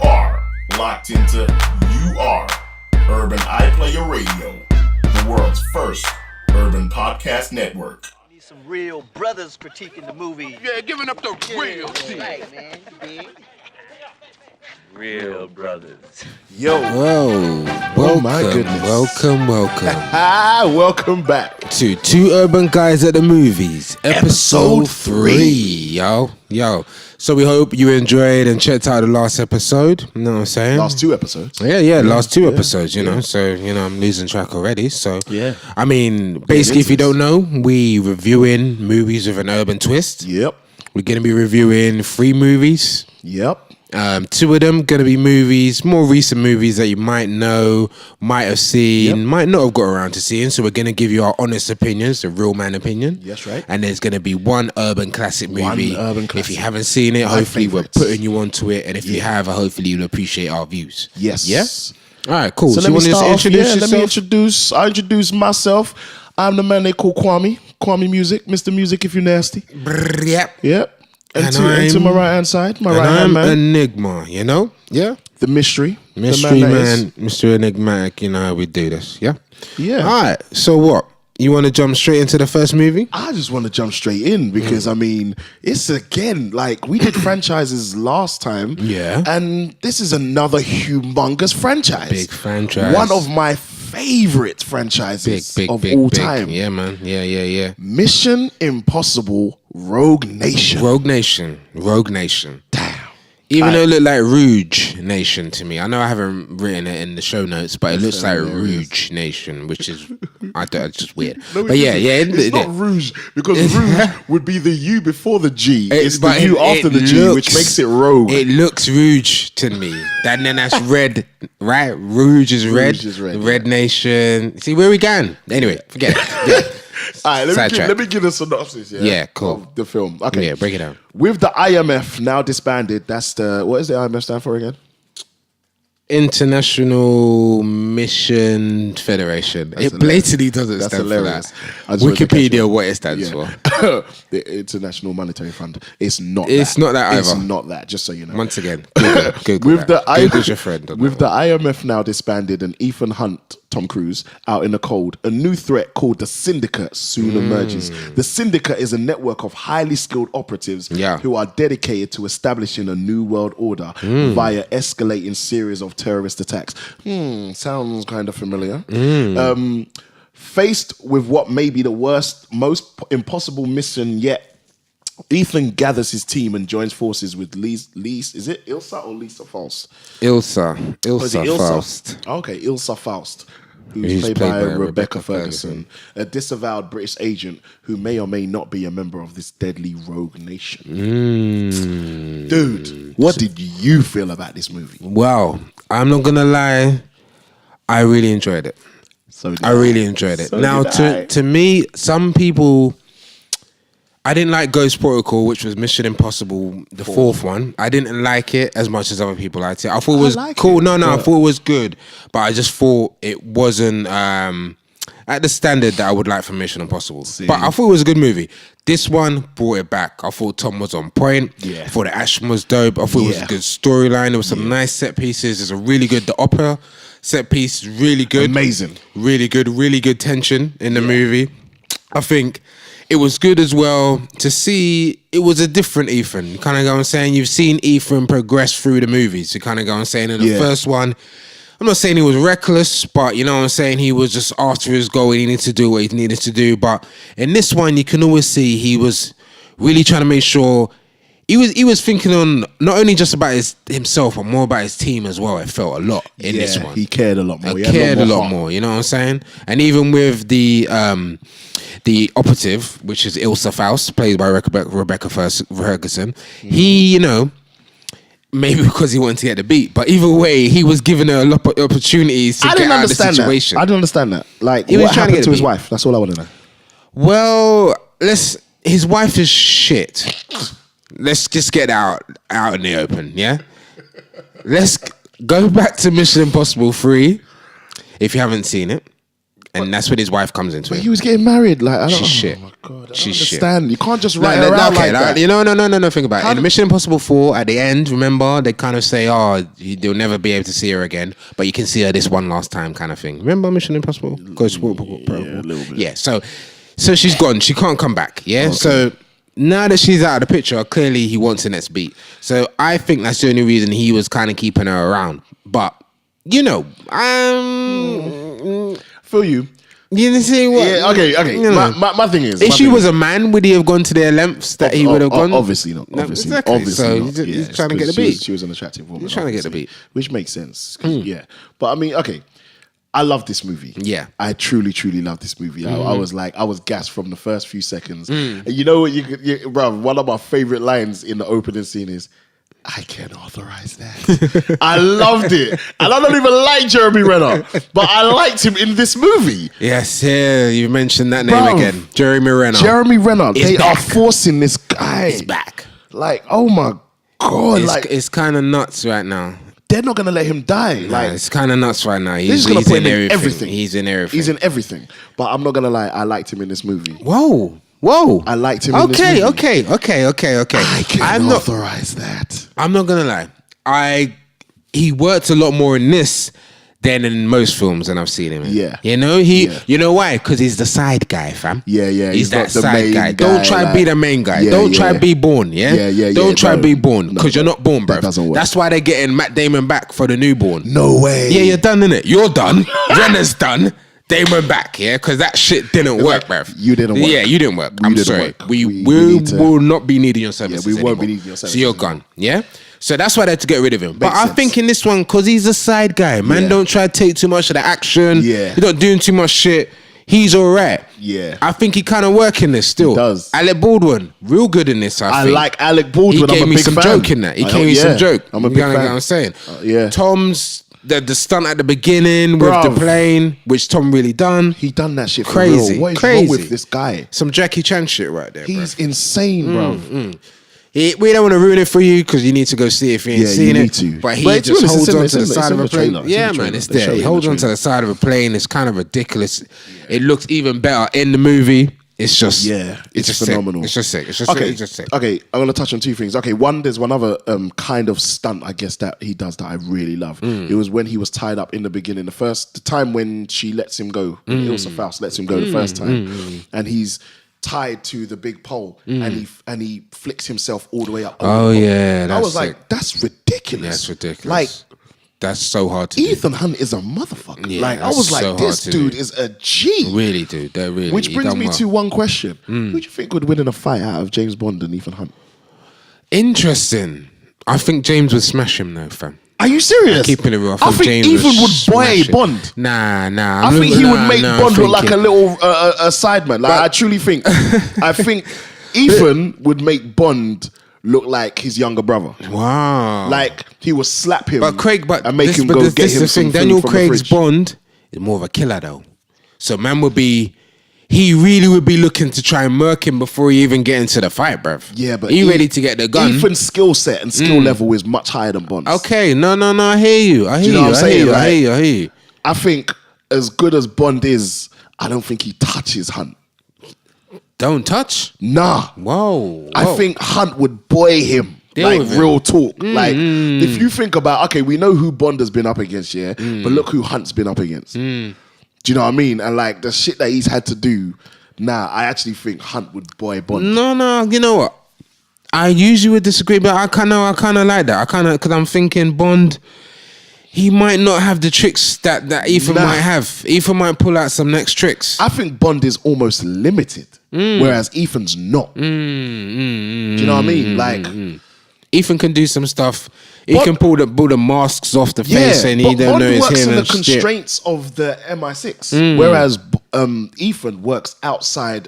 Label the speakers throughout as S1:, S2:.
S1: are locked into Urban iPlayer Radio, the world's first urban podcast network.
S2: Need some real brothers critiquing the movie.
S3: Yeah, giving up the real shit.
S2: Right, man. Big.
S4: Real brothers.
S1: Yo.
S5: Whoa.
S1: Oh my goodness.
S5: Welcome.
S1: Welcome back
S5: to Two Urban Guys at the Movies, episode 3. Yo. So we hope you enjoyed and checked out the last episode. You know what I'm saying?
S1: Last two episodes.
S5: Yeah, last two episodes, you know. So, I'm losing track already. So,
S1: Yeah.
S5: I mean, basically, if you don't know, we reviewing movies with an urban twist.
S1: Yep.
S5: We're going to be reviewing 3 movies.
S1: Yep.
S5: 2 of them going to be movies, more recent movies that you might know, might have seen, might not have got around to seeing. So we're going to give you our honest opinions, the real man opinion.
S1: Yes, right.
S5: And there's going to be one urban classic movie. If you haven't seen it,
S1: My
S5: hopefully
S1: favorites.
S5: we're putting you onto it. And if you have, hopefully you'll appreciate our views.
S1: Yes.
S5: Yeah? All right, cool.
S1: So
S5: So
S1: let
S5: you
S1: me
S5: want to just
S1: start off.
S5: introduce yourself?
S1: I introduce myself. I'm the man they call Kwame Music, Mr. Music if you're nasty.
S5: Yep.
S1: Yep. And
S5: And
S1: to my right hand side, my
S5: And
S1: right hand
S5: I'm
S1: man,
S5: Enigma, you know? Yeah.
S1: the mystery
S5: Mystery
S1: the that is-
S5: man, Mr. Enigmatic, you know how we do this, yeah?
S1: Yeah.
S5: All right, so what? You want to jump straight into the first movie?
S1: I just want to jump straight in because I mean, it's again like we did franchises last time.
S5: Yeah.
S1: And this is another humongous franchise.
S5: Big franchise.
S1: One of my favorite franchises
S5: Big,
S1: of all
S5: big.
S1: time.
S5: Yeah, man. Yeah.
S1: Mission Impossible Rogue Nation.
S5: Rogue Nation.
S1: Damn.
S5: Even though it looked like Rouge Nation to me. I know I haven't written it in the show notes, but it looks like Rouge Nation, which is, it's just weird.
S1: No,
S5: But yeah.
S1: it's not Rouge because Rouge would be the U before the G. It's the
S5: but
S1: U after the G, which makes it Rogue.
S5: It looks Rouge to me. And then that's red, right? Rouge is red.
S1: Rouge is red,
S5: Red Nation. See, where we going? Anyway, forget it. Yeah.
S1: All right,
S5: Sidetrack.
S1: let me give a synopsis.
S5: Yeah, cool.
S1: Of the film. Okay,
S5: Yeah, break it down.
S1: With the IMF now disbanded, that's what does the IMF stand for again?
S5: International Mission Federation. It blatantly doesn't
S1: That's
S5: stand
S1: hilarious.
S5: for
S1: I
S5: that.
S1: just wanted to catch
S5: Wikipedia, what it stands for.
S1: The International Monetary Fund. It's not.
S5: It's not that
S1: It's
S5: either.
S1: not that. Just so you know.
S5: Once again, Google
S1: With
S5: that.
S1: the
S5: Google's your friend. on
S1: with
S5: that
S1: the IMF now disbanded and Ethan Hunt, Tom Cruise, out in the cold, a new threat called the Syndicate soon emerges. The Syndicate is a network of highly skilled operatives who are dedicated to establishing a new world order via escalating series of terrorist attacks. Sounds kind of familiar. Faced with what may be the worst, most impossible mission yet, Ethan gathers his team and joins forces with Lise. Is it Ilsa or Lisa Faust?
S5: Ilsa Faust.
S1: Okay, Ilsa Faust, who's played by Rebecca Ferguson, a disavowed British agent who may or may not be a member of this deadly rogue nation. Dude, what did you feel about this movie?
S5: Well, I'm not gonna lie, I really enjoyed it. I really enjoyed it.
S1: So
S5: Now,
S1: did I.
S5: to me, some people, I didn't like Ghost Protocol, which was Mission Impossible, the fourth one. I didn't like it as much as other people liked it. I thought it was
S1: like
S5: cool.
S1: it,
S5: No, I
S1: but-
S5: thought it was good, but I just thought it wasn't at the standard that I would like for Mission Impossible. But I thought it was a good movie. This one brought it back. I thought Tom was on point.
S1: Yeah.
S5: I thought the action was dope. I thought it was a good storyline. There was some nice set pieces. There's a really good, the opera set piece is really good.
S1: Amazing.
S5: Really good tension in the movie. I think it was good as well to see it was a different Ethan. You kind of go and saying you've seen Ethan progress through the movies. You kind of go and saying in the first one, I'm not saying he was reckless, but you know what I'm saying, he was just after his goal. He needed to do what he needed to do. But in this one, you can always see he was really trying to make sure he was thinking on not only just about himself, but more about his team as well. It felt a lot in this one.
S1: He cared a lot more.
S5: He cared a lot more. You know what I'm saying? And even with the operative, which is Ilsa Faust, played by Rebecca Ferguson, he, maybe because he wanted to get the beat, but either way, he was giving her a lot of opportunities to get out of the situation.
S1: I didn't understand that. Like,
S5: He was
S1: what
S5: trying to
S1: happened
S5: get
S1: to
S5: the
S1: his
S5: beat.
S1: wife? That's all I want to know.
S5: Well, his wife is shit. Let's just get out in the open, yeah? Let's go back to Mission Impossible 3, if you haven't seen it. And that's when his wife comes into
S1: But
S5: it.
S1: he was getting married. Like, I don't,
S5: She's shit.
S1: Oh my God, I don't
S5: She's shit.
S1: understand. You can't just write her out like that.
S5: You know, no. Think about it. In Mission Impossible 4, at the end, remember, they kind of say, oh, they'll never be able to see her again, but you can see her this one last time kind of thing. Remember Mission Impossible?
S1: Yeah, a little bit.
S5: Yeah, so she's gone. She can't come back. Yeah, okay. So now that she's out of the picture, clearly he wants the next beat. So I think that's the only reason he was kind of keeping her around. But, you know,
S1: feel you.
S5: You see what?
S1: Yeah, okay.
S5: You know.
S1: My thing is,
S5: if she was a man, would he have gone to their lengths that he would have gone?
S1: Obviously not. Obviously
S5: so
S1: not.
S5: He's trying to get the beat.
S1: She was an attractive woman.
S5: He's trying to get the beat,
S1: which makes sense. Yeah, but I mean, okay. I love this movie.
S5: Yeah,
S1: I truly love this movie. I was gassed from the first few seconds. And you know what? Bro, one of my favorite lines in the opening scene is, I can't authorize that. I loved it. And I don't even like Jeremy Renner, but I liked him in this movie.
S5: Yes, yeah, you mentioned that name again. Jeremy Renner.
S1: Jeremy Renner. They are forcing this guy.
S5: He's back.
S1: Like, oh my God.
S5: It's kind of nuts right now.
S1: They're not going to let him die.
S5: Like, it's kind of nuts right now.
S1: He's going to put him in everything.
S5: He's in everything.
S1: He's in everything. But I'm not going to lie. I liked him in this movie.
S5: Whoa. I liked him in this movie. Okay.
S1: I can't authorize that.
S5: I'm not going to lie. He worked a lot more in this than in most films that I've seen him in.
S1: Yeah.
S5: You know, you know why? Because he's the side guy, fam.
S1: Yeah.
S5: He's that
S1: the
S5: side guy. Don't try to be the main guy.
S1: Yeah,
S5: Don't try to be Born, yeah? Don't try to be Born, because you're not Born, bro.
S1: That doesn't work.
S5: That's why they're getting Matt Damon back for the newborn.
S1: No way.
S5: Yeah, you're done, innit? You're done. Renner's done. Damon back, yeah? Because that shit didn't work, bruv.
S1: You didn't work.
S5: Yeah, you didn't work. I'm sorry. We will not be needing your services
S1: we won't be
S5: anymore.
S1: needing your services
S5: So you're gone, yeah? So that's why they had to get rid of him. But I think in this one, because he's a side guy, man, don't try to take too much of the action.
S1: Yeah.
S5: He's not doing too much shit. He's all right.
S1: Yeah.
S5: I think he kind of working this still.
S1: He does.
S5: Alec Baldwin, real good in this, I think.
S1: like Alec Baldwin.
S5: He gave me some joke in that. He gave me some joke.
S1: I'm a big fan.
S5: You know what I'm saying?
S1: Yeah.
S5: Tom's... The stunt at the beginning with the plane, which Tom really done.
S1: He done that shit
S5: crazy,
S1: for real. What is wrong with this guy?
S5: Some Jackie Chan shit right there.
S1: He's insane, bro.
S5: We don't want to ruin it for you because you need to go see it if you ain't seen it.
S1: To.
S5: But he just holds on to the side of a plane. Yeah, man, it's there. He holds on to the side of a plane. It's kind of ridiculous. It looks even better in the movie. It's just
S1: it's phenomenal.
S5: Sick. It's just sick. It's just sick.
S1: Okay, I'm gonna touch on two things. Okay, there's one other kind of stunt I guess that he does that I really love. It was when he was tied up in the beginning, the time when she lets him go, when Ilsa Faust lets him go the first time, and he's tied to the big pole, and he flicks himself all the way up.
S5: Oh yeah,
S1: I was like, that's ridiculous.
S5: That's ridiculous.
S1: Like.
S5: That's so hard to do.
S1: Ethan Hunt is a motherfucker.
S5: Yeah,
S1: like I was like,
S5: so
S1: this dude is a G.
S5: Really, dude. That really.
S1: Which brings me to one question: Who do you think would win in a fight out of James Bond and Ethan Hunt?
S5: Interesting. I think James would smash him though, fam.
S1: Are you serious?
S5: I'm keeping it real.
S1: I think
S5: James
S1: Ethan would boy Bond.
S5: Nah.
S1: I think he would make Bond look like a little sideman. Like I truly think. I think Ethan would make Bond look like his younger brother.
S5: Wow.
S1: Like he would slap him and make him
S5: go
S1: get him some food
S5: Daniel
S1: from
S5: Craig's
S1: the fridge.
S5: Bond is more of a killer though. So man he really would be looking to try and murk him before he even get into the fight, bruv.
S1: Yeah, but
S5: he ready to get the gun.
S1: Ethan's skill set and skill level is much higher than Bond's.
S5: Okay, no, I hear you. I hear you.
S1: I think as good as Bond is, I don't think he touches Hunt.
S5: Don't touch?
S1: Nah.
S5: Whoa.
S1: I think Hunt would boy him. Like real talk. Like if you think about, okay, we know who Bond has been up against, yeah? But look who Hunt's been up against. Do you know what I mean? And like the shit that he's had to do, I actually think Hunt would boy Bond.
S5: No, you know what? I usually would disagree, but I kind of like that. Because I'm thinking Bond, he might not have the tricks that Ethan might have. Ethan might pull out some next tricks.
S1: I think Bond is almost limited, whereas Ethan's not. Do you know what I mean? Like
S5: Ethan can do some stuff. He can pull the masks off the face, and he don't know it's him.
S1: Bond works in the
S5: and
S1: constraints of the MI6, whereas Ethan works outside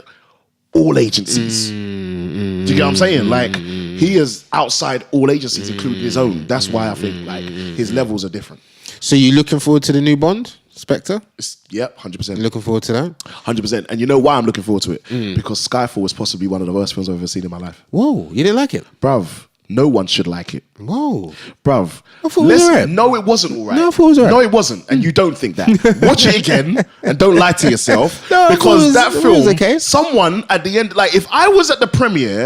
S1: all agencies. Do you get what I'm saying? Like he is outside all agencies, including his own. That's why I think like his levels are different.
S5: So you looking forward to the new Bond, Spectre?
S1: Yep, 100%.
S5: Looking forward to that?
S1: 100%. And you know why I'm looking forward to it? Because Skyfall was possibly one of the worst films I've ever seen in my life.
S5: Whoa, you didn't like it?
S1: Bruv, No one should like it.
S5: Whoa.
S1: Bruv.
S5: I thought it was alright.
S1: No, it wasn't all right.
S5: No, I thought it was alright.
S1: No, it wasn't. And you don't think that. Watch it again and don't lie to yourself.
S5: No,
S1: because that
S5: it
S1: film,
S5: was okay.
S1: someone at the end, like if I was at the premiere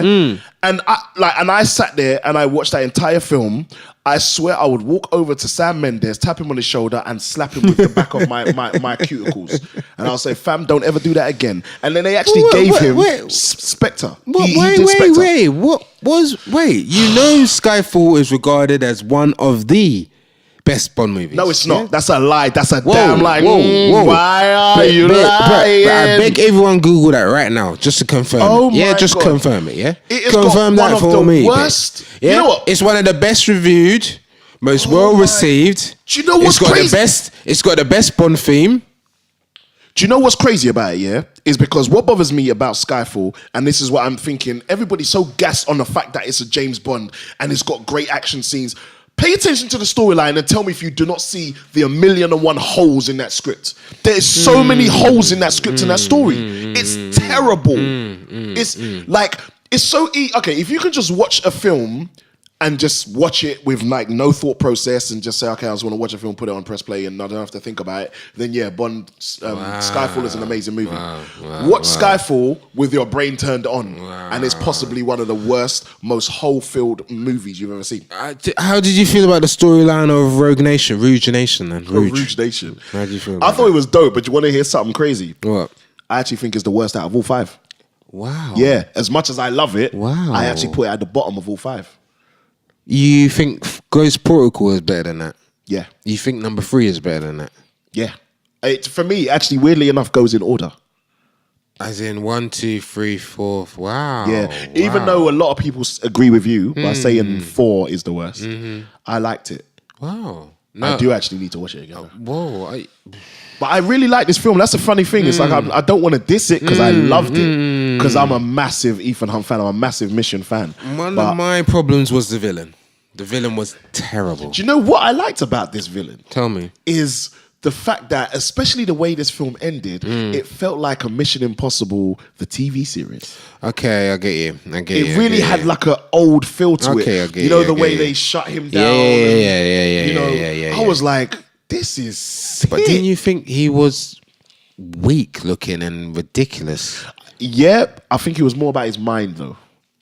S1: and I sat there and I watched that entire film, I swear I would walk over to Sam Mendes, tap him on his shoulder and slap him with the back of my cuticles. And I'll say, fam, don't ever do that again. And then they actually gave him Spectre.
S5: Wait, you know Skyfall is regarded as one of the best Bond movies.
S1: No, it's not.
S5: Yeah?
S1: That's a lie. That's a damn lie.
S5: Whoa.
S1: Why are you lying?
S5: I beg everyone Google that right now just to confirm it. Yeah, just
S1: God.
S5: confirm it, yeah?
S1: It has
S5: confirm
S1: got
S5: that
S1: one
S5: for
S1: of the
S5: me.
S1: worst.
S5: Yeah?
S1: You know what?
S5: It's one of the best reviewed, most well received.
S1: Do you know what's crazy?
S5: It's got the best Bond theme.
S1: Do you know what's crazy about it, yeah? Is because what bothers me about Skyfall, and this is what I'm thinking, everybody's so gassed on the fact that it's a James Bond and it's got great action scenes. Pay attention to the storyline and tell me if you do not see the 1,000,001 holes in that script. There's so many holes in that script and that story. It's terrible. It's like, it's so okay, if you can just watch a film and just watch it with like no thought process and just say, okay, I just want to watch a film, put it on, press play, and I don't have to think about it, then yeah, Bond, Skyfall is an amazing movie. Watch Skyfall with your brain turned on, and it's possibly one of the worst, most hole-filled movies you've ever seen.
S5: How did you feel about the storyline of Rouge Nation then?
S1: Rouge Nation.
S5: How did you feel about
S1: I thought it was dope, but you want to hear something crazy?
S5: What?
S1: I actually think it's the worst out of all 5.
S5: Wow.
S1: Yeah, as much as I love it,
S5: wow.
S1: I actually put it at the bottom of all 5.
S5: You think Ghost Protocol is better than that?
S1: Yeah.
S5: You think number 3 is better than that?
S1: Yeah. It, for me, actually, weirdly enough, goes in order.
S5: As in 1, 2, 3, 4. Wow.
S1: Yeah. Even though a lot of people agree with you by saying 4 is the worst, I liked it.
S5: Wow.
S1: No. I do actually need to watch it again.
S5: Whoa.
S1: But I really like this film. That's the funny thing. It's like I don't want to diss it because I loved it. Because I'm a massive Ethan Hunt fan. I'm a massive Mission fan.
S5: One of my problems was the villain. The villain was terrible.
S1: Do you know what I liked about this villain?
S5: Tell me.
S1: Is the fact that, especially the way this film ended, it felt like a Mission Impossible, the TV series.
S5: Okay, I get you.
S1: It really had like an old feel to it.
S5: I get you.
S1: You know, the way they shut him down.
S5: Yeah.
S1: I was like, this is sick.
S5: But didn't you think he was weak looking and ridiculous?
S1: Yeah, I think it was more about his mind though.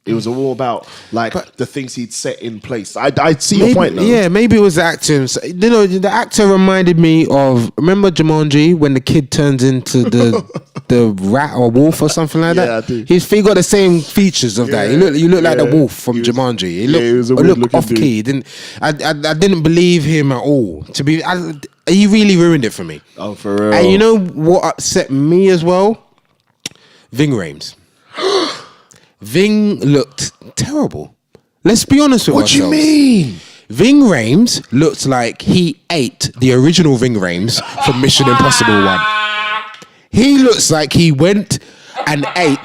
S1: It was all about like the things he'd set in place. I see your point though.
S5: Yeah, maybe it was the actor. You know, the actor reminded me of, remember Jumanji when the kid turns into the rat or wolf or something like that?
S1: Yeah, I do.
S5: He got the same features of that. You look like the wolf from Jumanji. He looked off key. I didn't believe him at all. He really ruined it for me.
S1: Oh, for real.
S5: And you know what upset me as well? Ving Rhames. Ving looked terrible. Let's be honest with ourselves.
S1: What do you mean?
S5: Ving Rhames looked like he ate the original Ving Rhames from Mission Impossible 1. He looks like he went and ate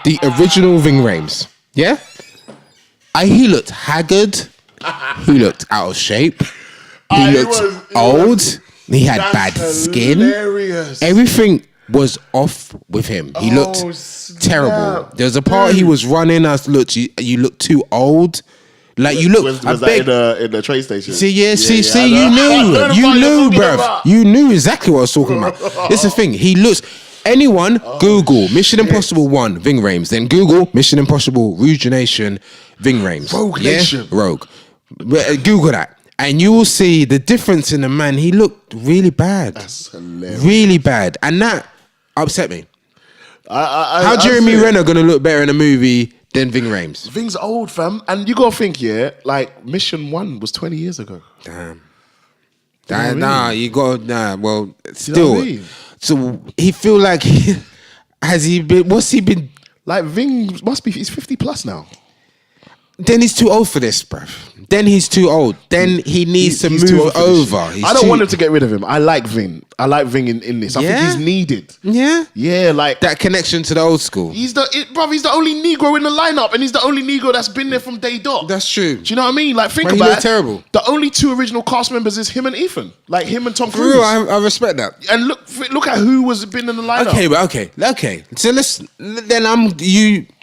S5: the original Ving Rhames. Yeah? He looked haggard. He looked out of shape. He looked old. He had bad skin.
S1: Hilarious.
S5: Everything was off with him. He looked terrible. There's a part he was running. I looked, you look too old. Like you look.
S1: Was that in the train station?
S5: See, you knew, bruv. You knew exactly what I was talking about. It's the thing. He looks. Anyone Google Mission Impossible 1 Ving Rhames, then Google Mission Impossible Rouge Nation Ving Rhames.
S1: Rogue Nation.
S5: Rogue. Google that. And you will see the difference in the man. He looked really bad.
S1: That's hilarious.
S5: Really bad. And that upset me. How Jeremy Renner going to look better in a movie than Ving Rhames?
S1: Ving's old, fam. And you got to think, like Mission 1 was 20 years ago.
S5: Damn. Well, still.
S1: I mean?
S5: So he feel like, what's he been?
S1: Like Ving he's 50 plus now.
S5: Then he's too old for this, bruv. Then he's too old. Then he needs to move over.
S1: I don't want him to get rid of him. I like Ving. I like Ving in this. I think he's needed.
S5: Yeah?
S1: Yeah, like...
S5: that connection to the old school.
S1: He's the only Negro in the lineup, and he's the only Negro that's been there from day dot.
S5: That's true.
S1: Do you know what I mean? Like, think
S5: But
S1: about
S5: he
S1: it.
S5: looked terrible.
S1: The only 2 original cast members is him and Ethan. Like, him and Tom
S5: For
S1: Cruise.
S5: real, I respect that.
S1: And look at who was been in the lineup.
S5: Okay. So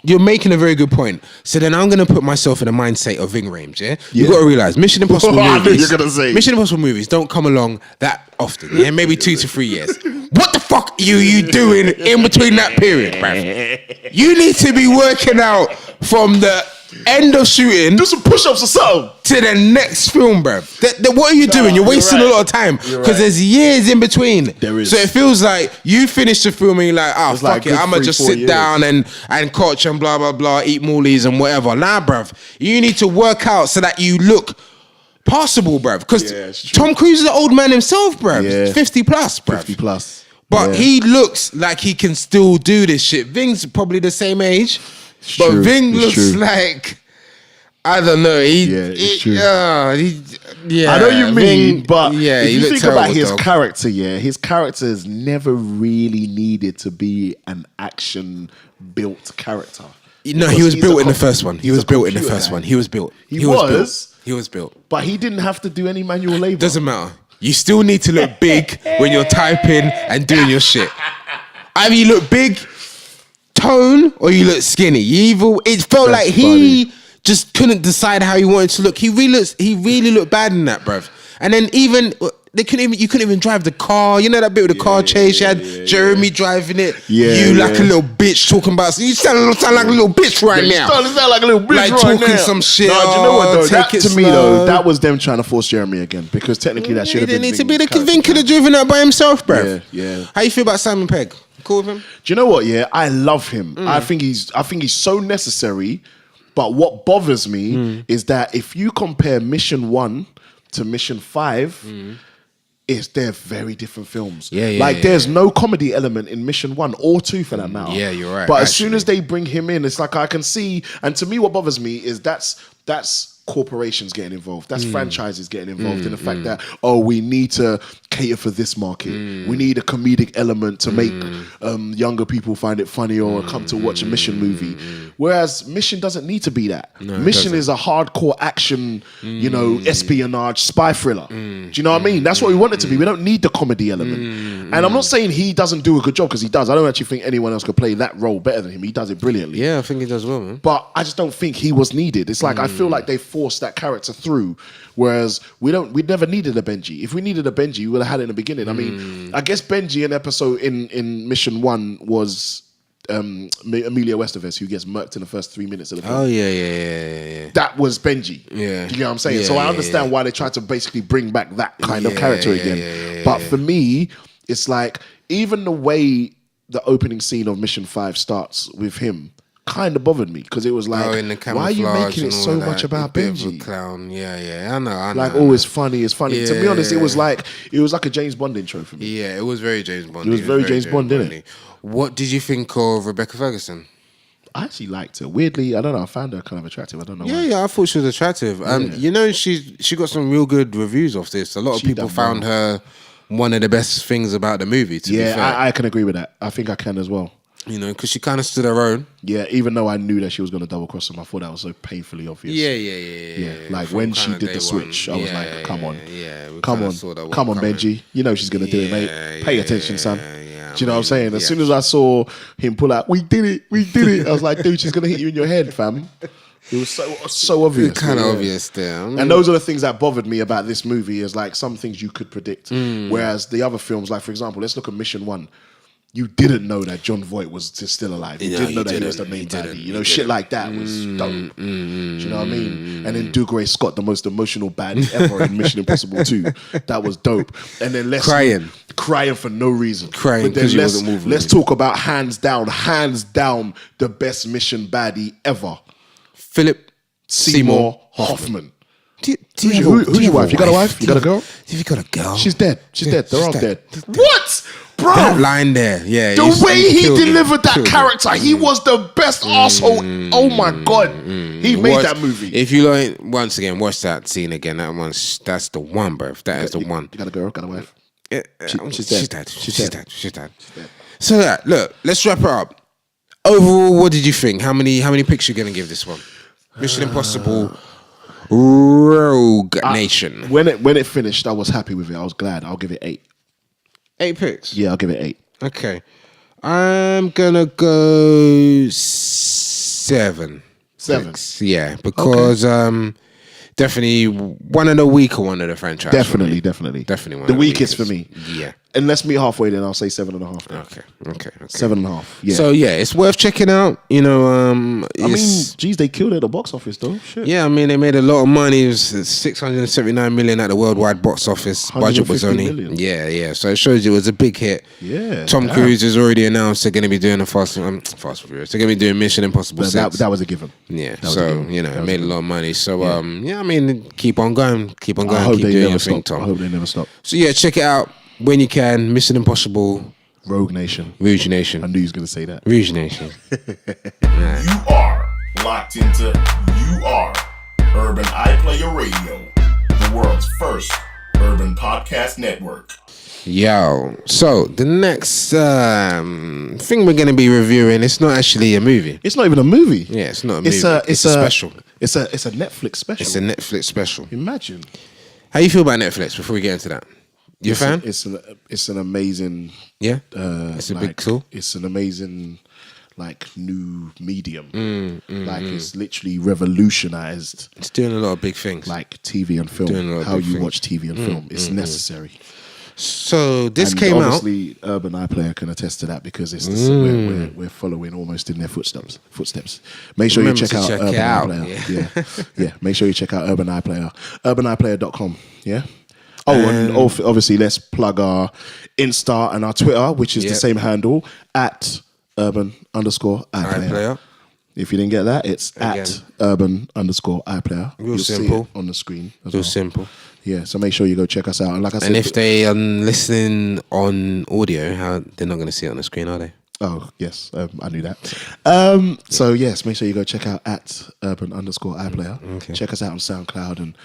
S5: you're making a very good point. So then I'm gonna put myself in the mindset of Ving Rhames. Yeah, you got to realize Mission Impossible
S1: I knew
S5: movies.
S1: you were gonna say.
S5: Mission Impossible movies don't come along that often. Yeah, maybe 2 to 3 years. What the fuck are you doing in between that period, bruv? You need to be working out from the end of shooting.
S1: Do some push-ups or something.
S5: To the next film, bruv. What are you doing? You're wasting a lot of time because there's years in between.
S1: There is.
S5: So it feels like you finish the film and you're like, fuck
S1: like
S5: it,
S1: good
S5: I'ma just
S1: 3-4
S5: sit
S1: years.
S5: down and coach and blah blah blah, eat moolies and whatever. Nah, bruv. You need to work out so that you look passable, bruv. Because
S1: it's true.
S5: Tom Cruise is an old man himself, bruv.
S1: Yeah.
S5: 50 plus, bruv.
S1: 50 plus.
S5: But he looks like he can still do this shit. Ving's probably the same age, but
S1: true.
S5: Ving
S1: It's
S5: looks
S1: true.
S5: like. I don't know.
S1: It's true.
S5: Yeah,
S1: I know you mean, but
S5: yeah,
S1: if
S5: he
S1: you
S5: looked
S1: think about
S5: terrible,
S1: his
S5: dog.
S1: character, his character has never really needed to be an action-built character.
S5: No,
S1: Because
S5: he was
S1: he's
S5: built
S1: a
S5: in the
S1: com-
S5: first one. He
S1: he's
S5: was
S1: a
S5: built in the
S1: computer
S5: first
S1: guy.
S5: one. He was built.
S1: He was?
S5: built. He was built.
S1: But he didn't have to do any manual labor.
S5: Doesn't matter. You still need to look big when you're typing and doing your shit. Either you look big, tone, or you look skinny. It felt
S1: That's
S5: like he just couldn't decide how he wanted to look. He really looked bad in that, bruv. And then even you couldn't even drive the car. You know that bit with the car chase? You had Jeremy driving it. You like a little bitch talking about. You sound like a little bitch right now.
S1: You sound like a little bitch
S5: Like
S1: right
S5: talking
S1: now.
S5: some shit.
S1: No, do you know what though?
S5: Take
S1: That
S5: it
S1: to me
S5: slow.
S1: though, that was them trying to force Jeremy again because technically that should
S5: He
S1: have been.
S5: didn't need to be
S1: Ving's
S5: the
S1: character.
S5: Ving could have driven that by himself, bruv.
S1: Yeah.
S5: How you feel about Simon Pegg? Cool with him?
S1: Do you know what? Yeah, I love him. I think he's so necessary. But what bothers me is that if you compare Mission 1 to Mission 5, they're very different films. There's no comedy element in Mission 1 or 2 for that matter.
S5: Yeah, you're right,
S1: But as soon as they bring him in, it's like I can see. And to me, what bothers me is that's corporations getting involved. That's franchises getting involved in the fact that, we need to cater for this market. We need a comedic element to make younger people find it funny or come to watch a Mission movie. Whereas Mission doesn't need to be that. Mission is a hardcore action, espionage, spy thriller. Do you know what I mean? That's what we want it to be. We don't need the comedy element. And I'm not saying he doesn't do a good job because he does. I don't actually think anyone else could play that role better than him. He does it brilliantly.
S5: Yeah, I think he does well, man.
S1: But I just don't think he was needed. It's like I feel like they forced that character through, whereas we never needed a Benji. If we needed a Benji, we would have had it in the beginning. I mean, I guess Benji in Mission 1 was Emilio Estevez, who gets murked in the first 3 minutes of the film.
S5: Oh yeah.
S1: That was Benji.
S5: Yeah.
S1: Do you know what I'm saying?
S5: Yeah,
S1: So I understand why they tried to basically bring back that kind of character again. But for me, it's like even the way the opening scene of Mission 5 starts with him kind of bothered me because it was like,
S5: in the
S1: why are you making it
S5: and all
S1: so
S5: of
S1: much
S5: that,
S1: about
S5: a bit of a
S1: Benji?
S5: clown. Yeah. I know.
S1: Like, it's funny. To be honest, it was
S5: Yeah.
S1: like a James Bond intro for me.
S5: Yeah, it was very James Bond.
S1: It was very James Bond, didn't it?
S5: What did you think of Rebecca Ferguson?
S1: I actually liked her. Weirdly, I don't know. I found her kind of attractive. I don't know why.
S5: Yeah, I thought she was attractive. You know, she got some real good reviews off this. A lot of
S1: She
S5: people
S1: done
S5: found her one of the best things about the movie. To be fair,
S1: I can agree with that. I think I can as well.
S5: you know, because she kind of stood her own.
S1: Yeah, even though I knew that she was going to double cross him, I thought that was so painfully obvious.
S5: Yeah.
S1: Like
S5: From
S1: when she
S5: kinda
S1: did
S5: day
S1: the switch,
S5: one.
S1: I was like, come on.
S5: Yeah, we
S1: Come
S5: kinda
S1: on,
S5: saw that one
S1: come on,
S5: coming.
S1: Benji. You know she's gonna do it, mate. Pay attention, son.
S5: Yeah,
S1: Do you know what I'm saying? As
S5: yeah.
S1: soon as I saw him pull out, we did it. I was like, dude, she's gonna hit you in your head, fam. It was so obvious.
S5: Kind of
S1: yeah.
S5: obvious there.
S1: And those are the things that bothered me about this movie. Is like some things you could predict, whereas the other films, like for example, let's look at Mission 1. You didn't know that John Voight was still alive. You didn't know that he was the main baddie. You know, shit like that was dope. Do you know what I mean? And then Dougray Scott, the most emotional baddie ever in Mission Impossible 2. That was dope. And then crying for no reason.
S5: Crying
S1: But then
S5: 'cause you wasn't moving.
S1: let's talk about hands down, the best mission baddie ever.
S5: Philip
S1: Seymour Hoffman.
S5: Who's
S1: your wife? You got a wife? You got a girl?
S5: Have you got a girl?
S1: She's dead. She's dead. They're all
S5: she's
S1: dead.
S5: dead.
S1: What? Bro,
S5: That line there, yeah.
S1: the way he
S5: killed it.
S1: delivered that
S5: Killed it.
S1: character, he was the best arsehole. Oh my God. He made
S5: Watch-
S1: that movie.
S5: If you like, once again, watch that scene again. That's the one, bro. That is the one.
S1: You got a girl? Got a wife?
S5: She's
S1: dead.
S5: dead.
S1: She's
S5: She's dead. So look, let's wrap it up. Overall, what did you think? How many picks you gonna give this one? Mission Impossible Rogue Nation.
S1: When it finished, I was happy with it. I was glad. I'll give it 8.
S5: 8 picks.
S1: Yeah, I'll give it 8.
S5: Okay. I'm gonna go 7.
S1: Seven.
S5: Yeah, because definitely one of the weaker one of the franchise.
S1: Definitely
S5: one.
S1: The
S5: of
S1: weakest for me.
S5: Yeah.
S1: And let's meet halfway, then I'll say 7.5. then.
S5: Okay.
S1: 7.5. Yeah.
S5: So yeah, it's worth checking out. You know,
S1: I mean, geez, they killed it at the box office though. Shit.
S5: yeah, I mean, they made a lot of money. It was 679 million at the worldwide box office. Budget was
S1: 150
S5: only
S1: million.
S5: yeah. So it shows you it was a big hit.
S1: Yeah.
S5: Tom
S1: damn.
S5: Cruise has already announced they're going to be doing a Fast and Furious. They're going to be doing Mission Impossible
S1: But
S5: 6.
S1: that was a given.
S5: Yeah,
S1: That was a
S5: so
S1: given.
S5: you know,
S1: That
S5: it
S1: was
S5: made
S1: a
S5: a lot of money. So
S1: Yeah.
S5: yeah, I mean, keep on going,
S1: I
S5: keep
S1: hope
S5: doing
S1: they
S5: your
S1: never
S5: thing,
S1: stop. I
S5: Tom.
S1: hope they never stop.
S5: So yeah, check it out when you can. Mission Impossible,
S1: Rogue Nation.
S5: Rouge
S1: I
S5: Nation,
S1: knew he was going to say that.
S5: Rouge Nation.
S4: You are locked into Urban iPlayer Radio, the world's first urban podcast network.
S5: Yo, so the next thing we're going to be reviewing, it's not actually a movie.
S1: It's not even a movie.
S5: Yeah, it's not a movie.
S1: It's
S5: a special.
S1: It's a Netflix special.
S5: It's a Netflix special.
S1: Imagine.
S5: How you feel about Netflix before we get into that? You a fan?
S1: It's an amazing.
S5: Yeah, it's a big tool.
S1: It's an amazing, new medium.
S5: Mm,
S1: It's literally revolutionized,
S5: It's doing a lot of big things.
S1: TV and
S5: Doing a
S1: film.
S5: lot of
S1: How
S5: big
S1: you
S5: things.
S1: watch TV and film. It's necessary.
S5: So this
S1: And
S5: came out.
S1: obviously, Urban iPlayer can attest to that because it's we're following almost in their footsteps. Make sure
S5: Remember
S1: you check
S5: to
S1: out
S5: check it
S1: Urban
S5: out,
S1: iPlayer. Yeah. Make sure you check out Urban iPlayer. UrbanIPlayer.com. Yeah. Oh, and obviously, let's plug our Insta and our Twitter, which is the same handle at Urban_iPlayer.
S5: iPlayer.
S1: If you didn't get that, it's
S5: Again.
S1: at Urban_iPlayer.
S5: Real
S1: You'll
S5: simple.
S1: see it on the screen as
S5: Real
S1: well.
S5: simple.
S1: Yeah, so make sure you go check us out. And like I said,
S5: And if they are listening on audio, they're not going to see it on the screen, are they?
S1: oh yes, I knew that. So yes, make sure you go check out at Urban_iPlayer.
S5: Okay.
S1: Check us out on SoundCloud and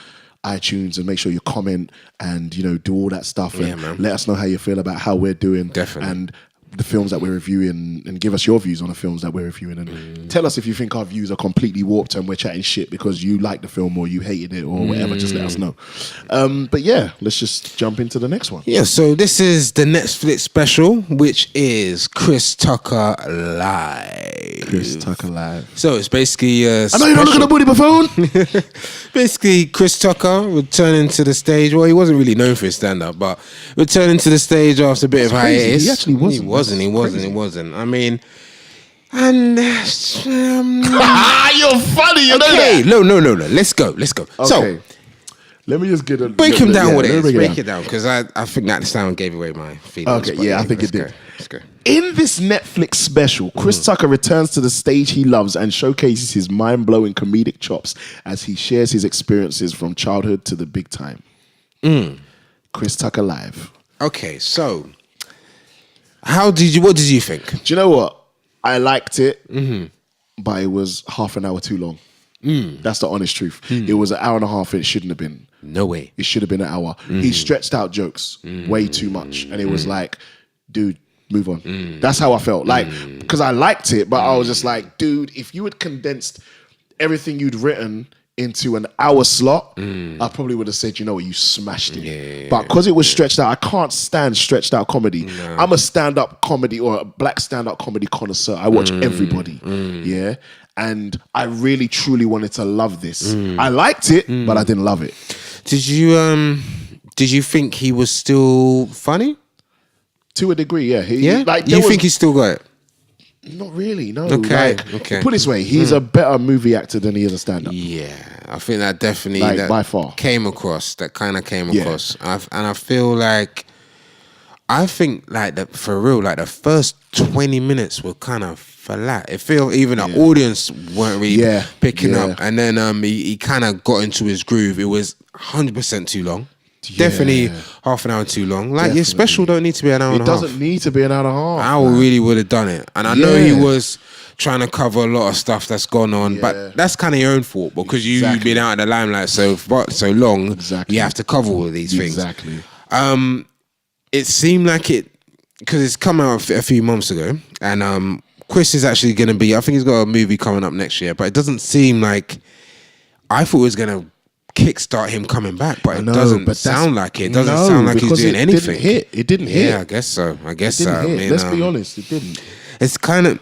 S1: iTunes, and make sure you comment and do all that stuff.
S5: Yeah,
S1: and
S5: man.
S1: let us know how you feel about how we're doing.
S5: Definitely.
S1: And the films that we're reviewing, and give us your views on the films that we're reviewing, and tell us if you think our views are completely warped and we're chatting shit because you liked the film or you hated it or whatever. Just let us know. But yeah, let's just jump into the next one.
S5: Yeah, so this is the Netflix special, which is Chris Tucker Live.
S1: Chris Tucker Live.
S5: So it's basically
S1: I know you don't look at the booty buffoon.
S5: basically Chris Tucker returning to the stage. Well, he wasn't really known for his stand-up, but returning to the stage after a bit of
S1: crazy.
S5: hiatus.
S1: He actually wasn't.
S5: He wasn't. I mean,
S1: You're
S5: and
S1: funny, you know
S5: okay,
S1: that.
S5: no. Let's go. So
S1: Okay. Let me just get a
S5: break him down with it.
S1: let me
S5: Break it down because I think that sound gave away my feelings.
S1: Okay,
S5: but
S1: yeah, I think
S5: let's
S1: it
S5: go.
S1: did.
S5: Let's go.
S1: In this Netflix special, Chris Tucker returns to the stage he loves and showcases his mind-blowing comedic chops as he shares his experiences from childhood to the big time. Chris Tucker Live.
S5: Okay, so what did you think?
S1: Do you know what? I liked it, but it was half an hour too long. That's the honest truth. It was an hour and a half, and it shouldn't have been.
S5: No way.
S1: It should have been an hour. He stretched out jokes way too much. And it was like, dude, move on. That's how I felt. Because I liked it, but I was just like, dude, if you had condensed everything you'd written into an hour slot, I probably would have said, you know what, you smashed it. But because it was stretched out, I can't stand stretched out comedy. I'm a stand-up comedy or a black stand-up comedy connoisseur. I watch everybody. Yeah. And I really, truly wanted to love this. I liked it, but I didn't love it.
S5: Did you think he was still funny?
S1: To a degree, yeah.
S5: Yeah?
S1: there was-
S5: think he still got it?
S1: Not really, no.
S5: Okay.
S1: Put it this way, he's a better movie actor than he is a stand-up.
S5: Yeah, I think that definitely
S1: By far.
S5: came across. That kind of came
S1: Yeah.
S5: across, and I feel like, for real, like the first 20 minutes were kind of flat. It felt even the audience weren't really picking up, and then he kind of got into his groove. It was 100% too long. Definitely half an hour too long. Like your special don't need to be an hour and a half.
S1: It doesn't need to be an hour and a half.
S5: I really would have done it. And I know he was trying to cover a lot of stuff that's gone on, but that's kind of your own fault because you've been out of the limelight so long. You have to cover all of these things.
S1: Exactly.
S5: It seemed like it, because it's come out a few months ago, and Chris is actually going to be, I think he's got a movie coming up next year, but it doesn't seem like, I thought it was going to kickstart him coming back, but it doesn't sound like it. It doesn't sound like he's doing anything.
S1: It didn't hit.
S5: Yeah, I guess so.
S1: Let's be honest, it didn't.
S5: It's kind of,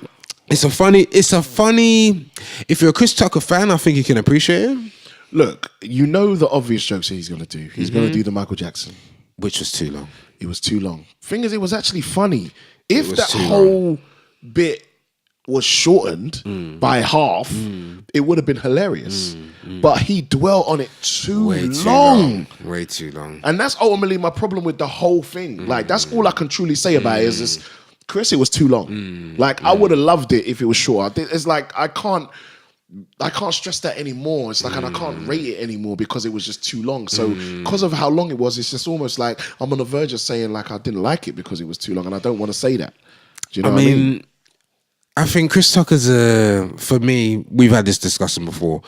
S5: It's a funny. If you're a Chris Tucker fan, I think you can appreciate it.
S1: Look, you know the obvious jokes that he's going to do. He's going to do the Michael Jackson.
S5: Which was too long.
S1: It was too long. Thing is, it was actually funny. If
S5: was
S1: that
S5: too
S1: whole bit was shortened by half, it would have been hilarious. But he dwelt on it
S5: Way
S1: too
S5: too
S1: long.
S5: Way too long.
S1: And that's ultimately my problem with the whole thing. Like, that's all I can truly say about it is this, Chris, it was too long. Like, I would have loved it if it was shorter. It's like, I can't stress that anymore. It's like, and I can't rate it anymore because it was just too long. So because of how long it was, it's just almost like I'm on the verge of saying like I didn't like it because it was too long, and I don't want to say that. Do you know what I mean?
S5: I think Chris Tucker's for me, we've had this discussion before.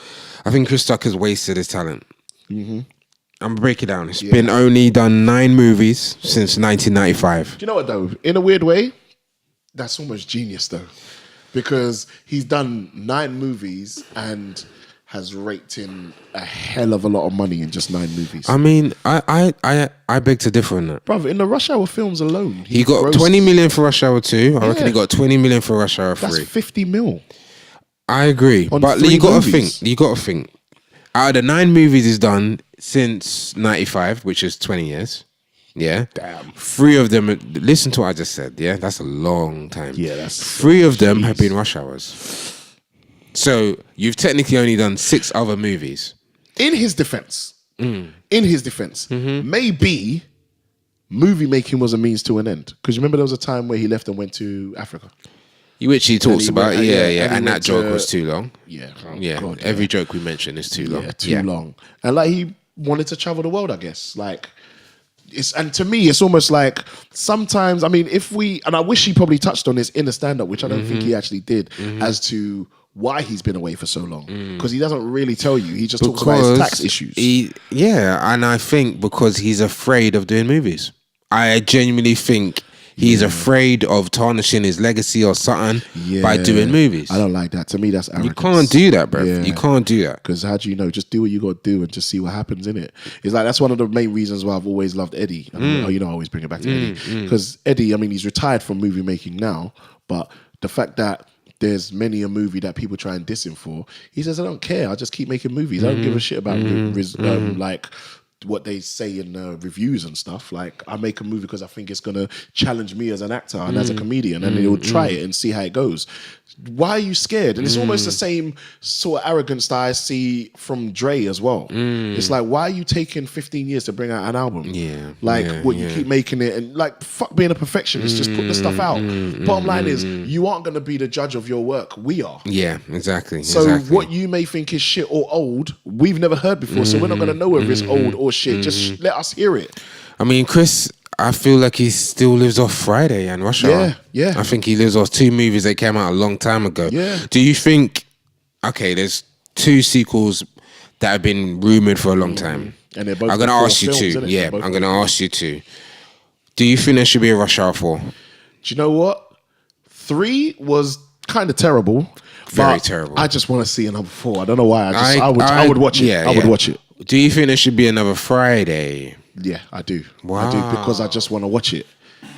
S5: I think Chris Tucker's wasted his talent. I'm gonna break it down. It's been only done 9 movies since 1995.
S1: Do you know what though? In a weird way, that's almost genius though. Because he's done 9 movies and has raked in a hell of a lot of money in just 9 movies.
S5: I mean, I beg to differ on that.
S1: Brother, in the Rush Hour films alone,
S5: He got 20 million for Rush Hour 2. I reckon he got 20 million for Rush Hour 3.
S1: That's 50 mil.
S5: I agree.
S1: On
S5: But
S1: 3
S5: you got to
S1: movies.
S5: think. You got to think. Out of the 9 movies he's done since 95, which is 20 years. Yeah.
S1: Damn.
S5: 3 of them, listen to what I just said. Yeah. That's a long time.
S1: Yeah, that's
S5: 3 of them have been Rush Hours. So you've technically only done 6 other movies.
S1: In his defense, maybe movie making was a means to an end. Because remember there was a time where he left and went to Africa.
S5: Which he talks
S1: he
S5: about,
S1: went-
S5: yeah. And
S1: he
S5: that
S1: went
S5: joke
S1: to-
S5: was too long.
S1: Yeah. Oh,
S5: Yeah.
S1: God,
S5: Every joke we mention is too long.
S1: Yeah, too long. And like he wanted to travel the world, I guess. Like and to me, it's almost like sometimes, I mean, and I wish he probably touched on this in the stand-up, which I don't think he actually did, as to why he's been away for so long. Because he doesn't really tell you. He just talks about his tax issues.
S5: And I think because he's afraid of doing movies. I genuinely think he's afraid of tarnishing his legacy or something by doing movies.
S1: I don't like that. To me, that's arrogance.
S5: You can't do that, bro.
S1: Yeah.
S5: You can't do that.
S1: Because how do you know? Just do what you got to do and just see what happens in it. It's like, that's one of the main reasons why I've always loved Eddie. And I always bring it back to Eddie. Because Eddie, I mean, he's retired from movie making now, but the fact that there's many a movie that people try and diss him for, he says, I don't care. I just keep making movies. I don't give a shit about like what they say in reviews and stuff. Like, I make a movie because I think it's going to challenge me as an actor and as a comedian, and he'll try it and see how it goes. Why are you scared? And it's almost the same sort of arrogance that I see from Dre as well. It's like, why are you taking 15 years to bring out an album? You keep making it, and like, fuck being a perfectionist, just put the stuff out. Bottom line is, you aren't going to be the judge of your work. We are.
S5: Yeah, exactly.
S1: So what you may think is shit or old, we've never heard before. So we're not going to know whether it's old or shit. Just let us hear it.
S5: I mean, Chris, I feel like he still lives off Friday and Rush Hour.
S1: Yeah.
S5: I think he lives off 2 movies that came out a long time ago.
S1: Yeah.
S5: Do you think, okay, there's 2 sequels that have been rumored for a long time.
S1: And they're both
S5: I'm going to
S1: before
S5: ask you
S1: films,
S5: 2.
S1: innit?
S5: Yeah,
S1: They're both
S5: I'm going to ask you 2. Do you think there should be a Rush Hour 4?
S1: Do you know what? 3 was kind of terrible.
S5: Very
S1: but
S5: terrible.
S1: I just want to see another 4. I don't know why. I would watch it.
S5: Yeah,
S1: I would watch it.
S5: Do you think there should be another Friday?
S1: Yeah, I do.
S5: Wow.
S1: I do, because I just want to watch it.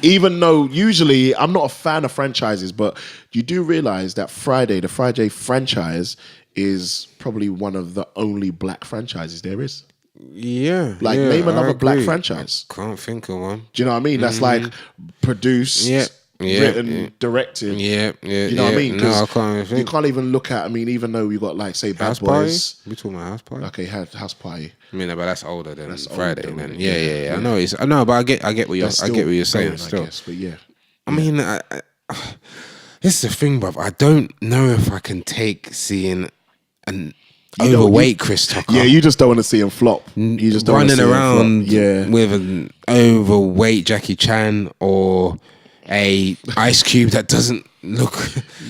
S1: Even though usually I'm not a fan of franchises, but you do realize that the Friday franchise is probably one of the only black franchises there is.
S5: Yeah.
S1: Like,
S5: yeah,
S1: name another
S5: I
S1: black
S5: agree.
S1: franchise.
S5: Can't think of one.
S1: Do you know what I mean? That's like produced, written, directed.
S5: Yeah.
S1: You know what I mean?
S5: No, I
S1: 'Cause
S5: can't even think.
S1: you can't even look at, I mean, even though you got, like, say, Bad
S5: House
S1: Boys.
S5: Party? We talking about House Party?
S1: Okay, House Party.
S5: I mean, but that's older than
S1: That's
S5: Friday.
S1: older,
S5: Then.
S1: isn't
S5: Yeah,
S1: it?
S5: yeah. I know, but I get what you're.
S1: That's
S5: I get
S1: still
S5: what you're saying.
S1: going,
S5: Still,
S1: I guess, but yeah.
S5: I mean, this is the thing, bruv. I don't know if I can take seeing an overweight Chris Tucker.
S1: Yeah, you just don't want to see him flop. You just don't wanna
S5: running
S1: see him
S5: around
S1: flop.
S5: with an overweight Jackie Chan or a Ice Cube that doesn't look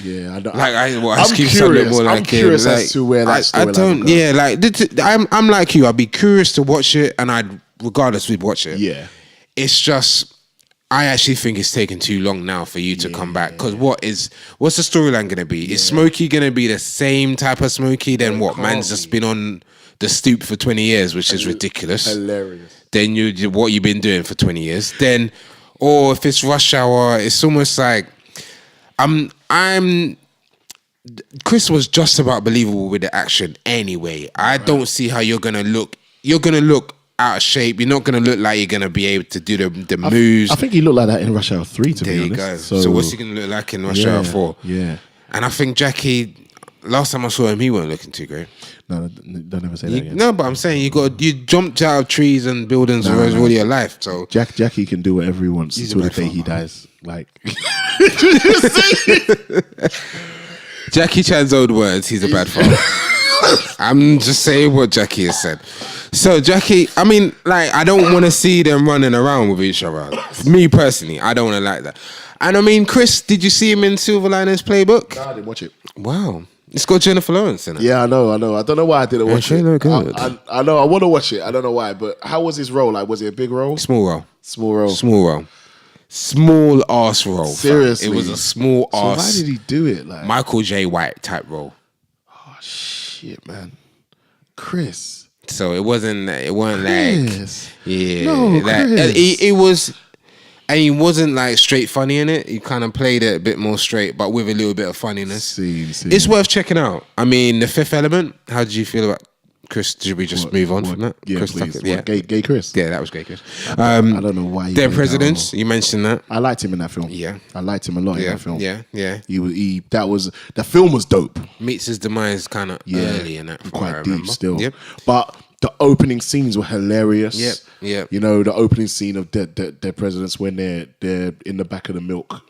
S1: Yeah, I don't.
S5: like
S1: I'm
S5: Ice Cube's a
S1: curious.
S5: bit more like
S1: I'm curious
S5: him.
S1: as
S5: Like,
S1: to where that
S5: I
S1: storyline
S5: don't.
S1: will go.
S5: Yeah, like I'm like you. I'd be curious to watch it, and I'd regardless we'd watch it.
S1: Yeah.
S5: It's just I actually think it's taken too long now for you to come back. Because what's the storyline going to be? Is Smokey going to be the same type of Smokey? Then what? Man's just been on the stoop for 20 years, which is ridiculous.
S1: Hilarious.
S5: Then what you've been doing for 20 years. Then, or if it's Rush Hour, it's almost like I'm Chris was just about believable with the action anyway. I don't see how you're gonna look. You're gonna look out of shape. You're not gonna look like you're gonna be able to do the moves.
S1: I think he looked like that in Rush Hour 3, to be honest.
S5: So what's he gonna look like in Rush Hour 4?
S1: Yeah.
S5: And I think Jackie, last time I saw him, he wasn't looking too great.
S1: No, don't ever say that again.
S5: No, but I'm saying you jumped out of trees and buildings all your life. So
S1: Jackie can do whatever he wants until the day he dies. Like,
S5: Jackie Chan's old words, he's a bad father. I'm just saying what Jackie has said. So Jackie, I mean, like, I don't want to see them running around with each other. Me personally, I don't want to like that. And I mean, Chris, did you see him in Silver Linings Playbook?
S1: No, I didn't watch it.
S5: Wow. It's got Jennifer Lawrence in it.
S1: Yeah, I know. I don't know why I didn't watch it.
S5: Look good.
S1: I know. I want to watch it. I don't know why. But how was his role? Like, was it a big role?
S5: Small role.
S1: Small role.
S5: Small role. Small ass role.
S1: Seriously.
S5: Fam. It was a small ass.
S1: So why did he do it? Like
S5: Michael J. White type role.
S1: Oh shit, man. Chris.
S5: So it wasn't
S1: Chris.
S5: like yeah.
S1: No,
S5: like,
S1: Chris.
S5: it was. And he wasn't like straight funny in it. He kind of played it a bit more straight, but with a little bit of funniness.
S1: Scene.
S5: It's worth checking out. I mean, The Fifth Element. How did you feel about Chris? Did we just move on from that?
S1: Yeah,
S5: Chris
S1: please.
S5: Tucker? Yeah.
S1: Gay Chris.
S5: Yeah, that was gay Chris.
S1: I don't know why.
S5: Dead Presidents. You mentioned that.
S1: I liked him in that film.
S5: Yeah,
S1: I liked him a lot in that film.
S5: Yeah.
S1: The film was dope.
S5: Meets his demise kind of early in that. From what I
S1: Quite deep
S5: remember.
S1: still.
S5: Yep.
S1: But the opening scenes were hilarious.
S5: Yep.
S1: You know, the opening scene of Dead Presidents when they're in the back of the milk.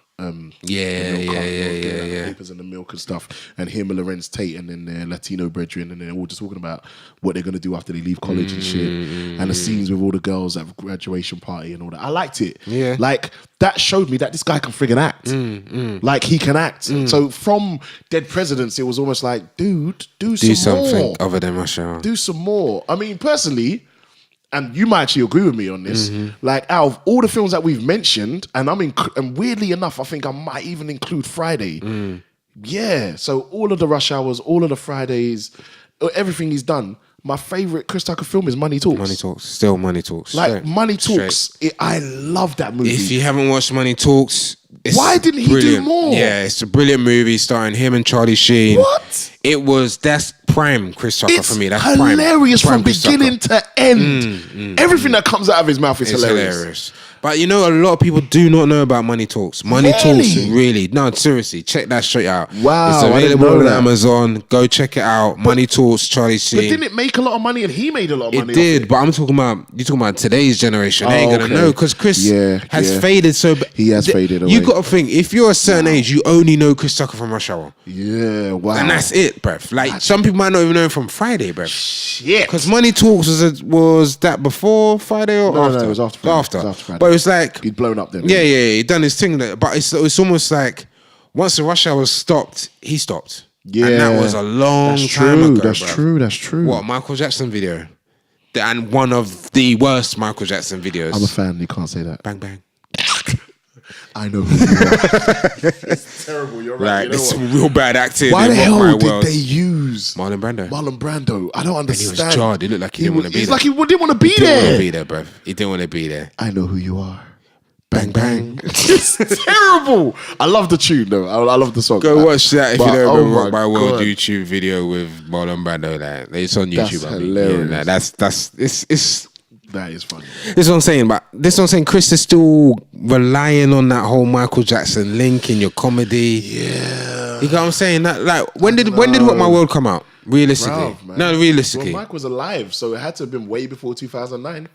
S5: Yeah.
S1: Papers and the milk and stuff, and him and Lorenz Tate and then their Latino brethren, and then they're all just talking about what they're gonna do after they leave college and shit, and the scenes with all the girls at the graduation party and all that. I liked it.
S5: Yeah,
S1: like that showed me that this guy can friggin' act. Like he can act. So from Dead Presidents, it was almost like, dude, do
S5: something
S1: more.
S5: other than Rush Hour.
S1: Do some more. I mean, personally. And you might actually agree with me on this. Like, out of all the films that we've mentioned, and weirdly enough, I think I might even include Friday. Yeah. So all of the Rush Hours, all of the Fridays, everything he's done. My favorite Chris Tucker film is Money Talks.
S5: Money Talks. Still Money Talks.
S1: Like Money Talks. I love that movie.
S5: If you haven't watched Money Talks, it's
S1: why didn't he
S5: brilliant.
S1: do more?
S5: Yeah, it's a brilliant movie starring him and Charlie Sheen.
S1: What?
S5: That's prime Chris Tucker
S1: It's
S5: for me. That's
S1: hilarious
S5: prime
S1: from
S5: Chris
S1: beginning
S5: Tucker.
S1: to end. Everything that comes out of his mouth is hilarious.
S5: But you know, a lot of people do not know about Money Talks. Money Talks, really. No, seriously, check that straight out.
S1: Wow,
S5: it's available on Amazon. Go check it out. Money Talks, Charlie Sheen.
S1: But didn't it make a lot of money and he made a lot of money?
S5: It did, but you're talking about today's generation. They ain't gonna know because Chris has faded so
S1: he has faded away.
S5: You gotta think, if you're a certain age, you only know Chris Tucker from Rush Hour.
S1: Yeah, wow.
S5: And that's it, bruv. Like, some people might not even know him from Friday, bruv.
S1: Shit.
S5: Because Money Talks was that before Friday or after?
S1: No, it was after Friday.
S5: After.
S1: It was after Friday.
S5: But it was like...
S1: He'd blown up then.
S5: Yeah, he done his thing there. But it's almost like, once the Rush Hour stopped, he stopped.
S1: Yeah.
S5: And that was a long time ago,
S1: That's
S5: bruv.
S1: That's true.
S5: What, Michael Jackson video? And one of the worst Michael Jackson videos.
S1: I'm a fan, you can't say that.
S5: Bang, bang.
S1: I know who you are. It's terrible, you're right.
S5: Like,
S1: You know
S5: it's
S1: what?
S5: real bad acting.
S1: Why
S5: in
S1: the
S5: Rock
S1: hell
S5: My
S1: did
S5: World.
S1: they use
S5: Marlon Brando?
S1: Marlon Brando? I don't
S5: And he
S1: understand.
S5: was jarred. He looked like he didn't want to be
S1: It's
S5: there.
S1: like he didn't want to be
S5: He didn't want
S1: there.
S5: to be there, bruv. He didn't want to be there.
S1: I know who you are.
S5: Bang, bang.
S1: It's terrible. I love the tune though. I love the song.
S5: Go watch that if you
S1: But,
S5: don't
S1: oh
S5: know Rock My World
S1: God.
S5: YouTube video with Marlon Brando. Like, it's on YouTube.
S1: That's
S5: I mean.
S1: hilarious.
S5: Yeah, it's
S1: That is funny.
S5: this is what I'm saying. But this is what I'm saying. Chris is still relying on that whole Michael Jackson link in your comedy.
S1: Yeah.
S5: You know what I'm saying? That, like, when did Rock My World come out? Realistically,
S1: Bruv, man.
S5: no, realistically.
S1: Well, Mike was alive, so it had to have been way before 2009.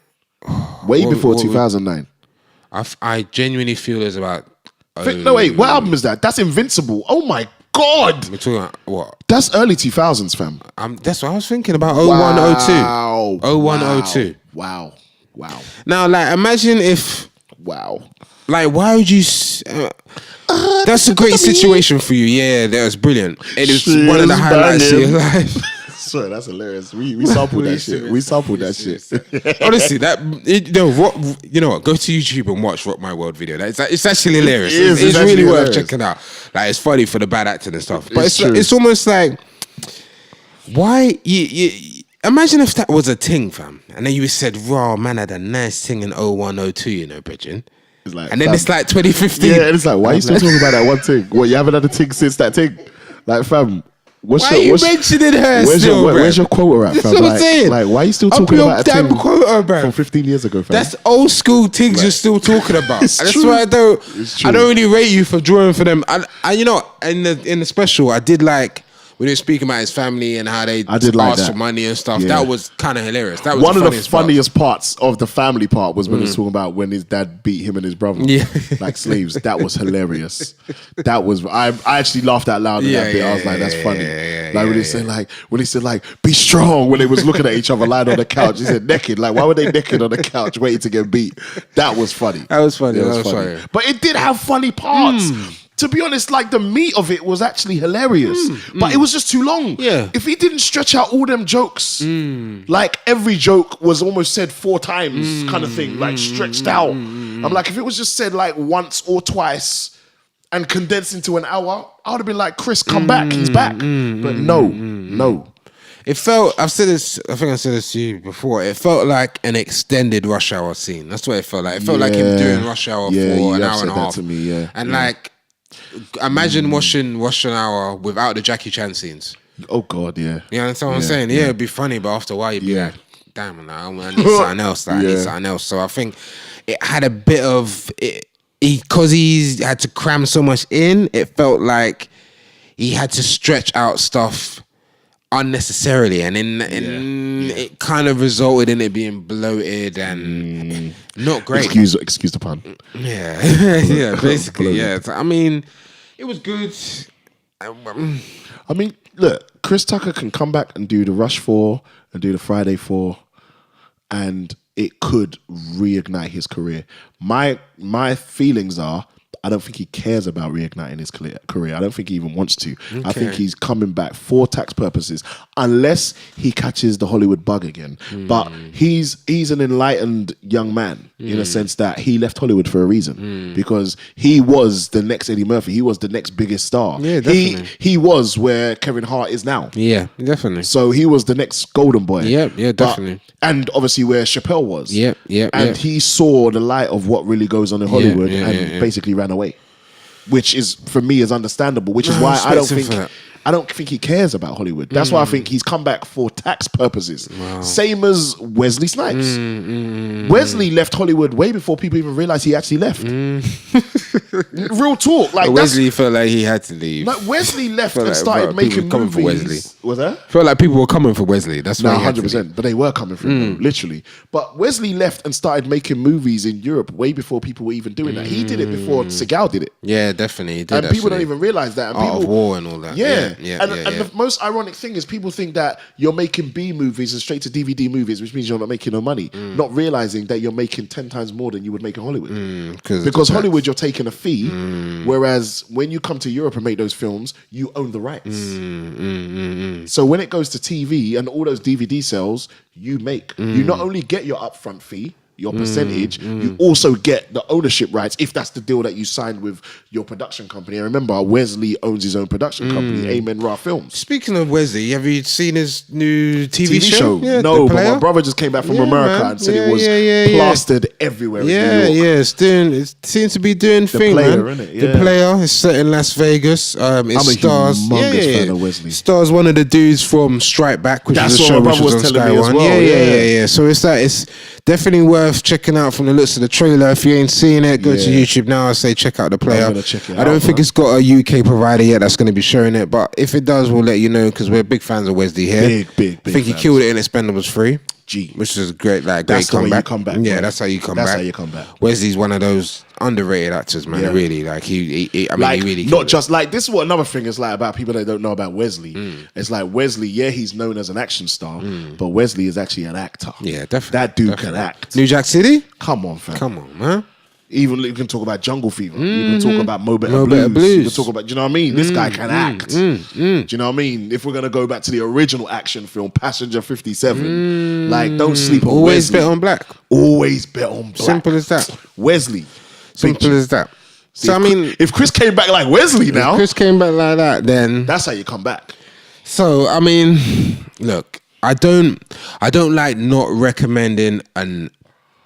S1: Way before 2009.
S5: I genuinely feel there's about.
S1: No, wait. What album is that? That's Invincible. Oh my God.
S5: We're talking about what?
S1: That's early 2000s, fam.
S5: That's what I was thinking about. 0102.
S1: Wow.
S5: 0102.
S1: Wow.
S5: Now, like, imagine if.
S1: Wow.
S5: Like, why would you? That's a great situation for you. Yeah, that was brilliant. It was
S1: Shit,
S5: one of the
S1: it's
S5: highlights of
S1: banging.
S5: your life.
S1: Sorry, that's hilarious. We sampled that shit. We sampled that shit.
S5: Honestly, you know what? Go to YouTube and watch Rock My World video. It's actually hilarious.
S1: It is,
S5: It's
S1: actually
S5: really worth
S1: hilarious.
S5: checking out. Like, it's funny for the bad acting and stuff. But
S1: It's true.
S5: it's almost like, why you imagine if that was a thing, fam, and then you said, "Raw man had a nice thing in 0102, you know, Bridget."
S1: It's like,
S5: And then
S1: fam,
S5: it's like 2015.
S1: Yeah, and it's like, why are you still talking about that one thing? What, you haven't had a thing since that thing? Like, fam,
S5: Why are you mentioning her still, bro?
S1: Where's your quota at,
S5: That's
S1: fam?
S5: what I'm saying.
S1: Like, why are you still
S5: Up
S1: talking
S5: your
S1: about a
S5: damn
S1: thing
S5: quota, bro.
S1: from 15 years ago, fam?
S5: That's old school things you're still talking about.
S1: It's
S5: That's
S1: true.
S5: why I don't
S1: true.
S5: really rate you for drawing for them. I you know, in the special, I did like when he was speaking about his family and how they asked for money and stuff.
S1: Yeah.
S5: That was kind of hilarious. That was
S1: one of the funniest parts of the family part was when he was talking about when his dad beat him and his brother like slaves. That was hilarious. That was I actually laughed out loud at that bit. I was like, that's funny. When he said be strong when they was looking at each other lying on the couch. He said naked. Like, why were they naked on the couch waiting to get beat? That was funny.
S5: That was funny. That was funny.
S1: But it did have funny parts. To be honest, like the meat of it was actually hilarious, but it was just too long.
S5: Yeah.
S1: If he didn't stretch out all them jokes, like every joke was almost said 4 times, kind of thing, like stretched out. I'm like, if it was just said like once or twice and condensed into an hour, I would have been like, Chris, come back, he's back. But no.
S5: It felt, I think I said this to you before, it felt like an extended Rush Hour scene. That's what it felt like. It felt like him doing Rush Hour for an hour and a half.
S1: To me,
S5: and like, imagine watching Rush Hour without the Jackie Chan scenes.
S1: Oh God, yeah.
S5: You know what I'm saying? Yeah, it'd be funny, but after a while you'd be like, damn, I need something else. I need something else. So I think it had a bit of it, because he had to cram so much in. It felt like he had to stretch out stuff unnecessarily, and it kind of resulted in it being bloated and not great.
S1: Excuse the pun.
S5: Yeah, yeah, basically, yeah. So, I mean, it was good.
S1: I mean, look, Chris Tucker can come back and do the Rush 4 and do the Friday 4, and it could reignite his career. My feelings are, I don't think he cares about reigniting his career. I don't think he even wants to. Okay. I think he's coming back for tax purposes, unless he catches the Hollywood bug again. But he's an enlightened young man in a sense that he left Hollywood for a reason, because he was the next Eddie Murphy. He was the next biggest star.
S5: Yeah, definitely.
S1: He was where Kevin Hart is now.
S5: Yeah, definitely.
S1: So he was the next golden boy.
S5: Yeah, definitely.
S1: And obviously where Chappelle was.
S5: Yeah.
S1: And he saw the light of what really goes on in Hollywood and basically ran away, which is, for me, is understandable. Which is why I don't think he cares about Hollywood. That's why I think he's come back for tax purposes. Wow. Same as Wesley Snipes. Wesley left Hollywood way before people even realized he actually left. Real talk. Like,
S5: Wesley felt like he had to leave.
S1: Like, Wesley left and started making movies.
S5: For Wesley.
S1: Was that?
S5: Felt like people were coming for Wesley. That's why
S1: 100%. But they were coming for him, literally. But Wesley left and started making movies in Europe way before people were even doing that. He did it before Seagal did it.
S5: Yeah, definitely. He did,
S1: and people don't even realize that. And
S5: Art of War and all that.
S1: And the most ironic thing is people think that you're making B movies and straight to DVD movies, which means you're not making no money, not realizing that you're making 10 times more than you would make in Hollywood. Because Hollywood, you're taking a fee, whereas when you come to Europe and make those films, you own the rights. So when it goes to TV and all those DVD sales, you make. You not only get your upfront fee, your percentage, you also get the ownership rights if that's the deal that you signed with your production company. And remember, Wesley owns his own production company, Amen Ra Films.
S5: Speaking of Wesley, have you seen his new TV show?
S1: Yeah, no, but my brother just came back from America and said it was plastered everywhere in New York.
S5: It seems to be doing thing,
S1: Player,
S5: man.
S1: Innit?
S5: The Player is set in Las Vegas.
S1: I'm a humongous fan of Wesley.
S5: Stars one of the dudes from Strike Back, which
S1: That's
S5: is a
S1: what
S5: show
S1: my brother
S5: which
S1: was
S5: was on
S1: telling me
S5: Sky
S1: as
S5: One.
S1: well.
S5: Yeah. So it's definitely worth checking out from the looks of the trailer. If you ain't seen it, go to YouTube now. I say check out The Player.
S1: I'm gonna check it
S5: I don't
S1: out,
S5: think it's got a UK provider yet that's going to be showing it, but if it does, we'll let you know, because we're big fans of Wesley here.
S1: Big
S5: I think he
S1: fans.
S5: killed it in Expendables 3.
S1: Which
S5: is great,
S1: that's
S5: great
S1: the way
S5: comeback.
S1: you come back.
S5: Yeah,
S1: bro.
S5: that's how you come back.
S1: That's how you come back.
S5: Wesley's one of those underrated actors, man.
S1: Yeah.
S5: Really, like he
S1: Like,
S5: he really
S1: not just like, this is what another thing is like about people that don't know about Wesley. It's like Wesley, he's known as an action star, but Wesley is actually an actor.
S5: Yeah, definitely.
S1: That dude can act.
S5: New Jack City?
S1: Come on, fam.
S5: Come on, man.
S1: Even you can talk about Jungle Fever. You can talk about Mo Better
S5: Mo Better
S1: Blues.
S5: Blues.
S1: You can talk about, do you know what I mean? This guy can act. Do you know what I mean? If we're gonna go back to the original action film, Passenger 57, like, don't sleep on
S5: Always
S1: Wesley.
S5: bet on black.
S1: Always bet on black.
S5: Simple as that.
S1: Wesley.
S5: Simple as that. So I mean,
S1: if Chris came back like Wesley now,
S5: if Chris came back like that, then
S1: that's how you come back.
S5: So I mean, look, I don't like not recommending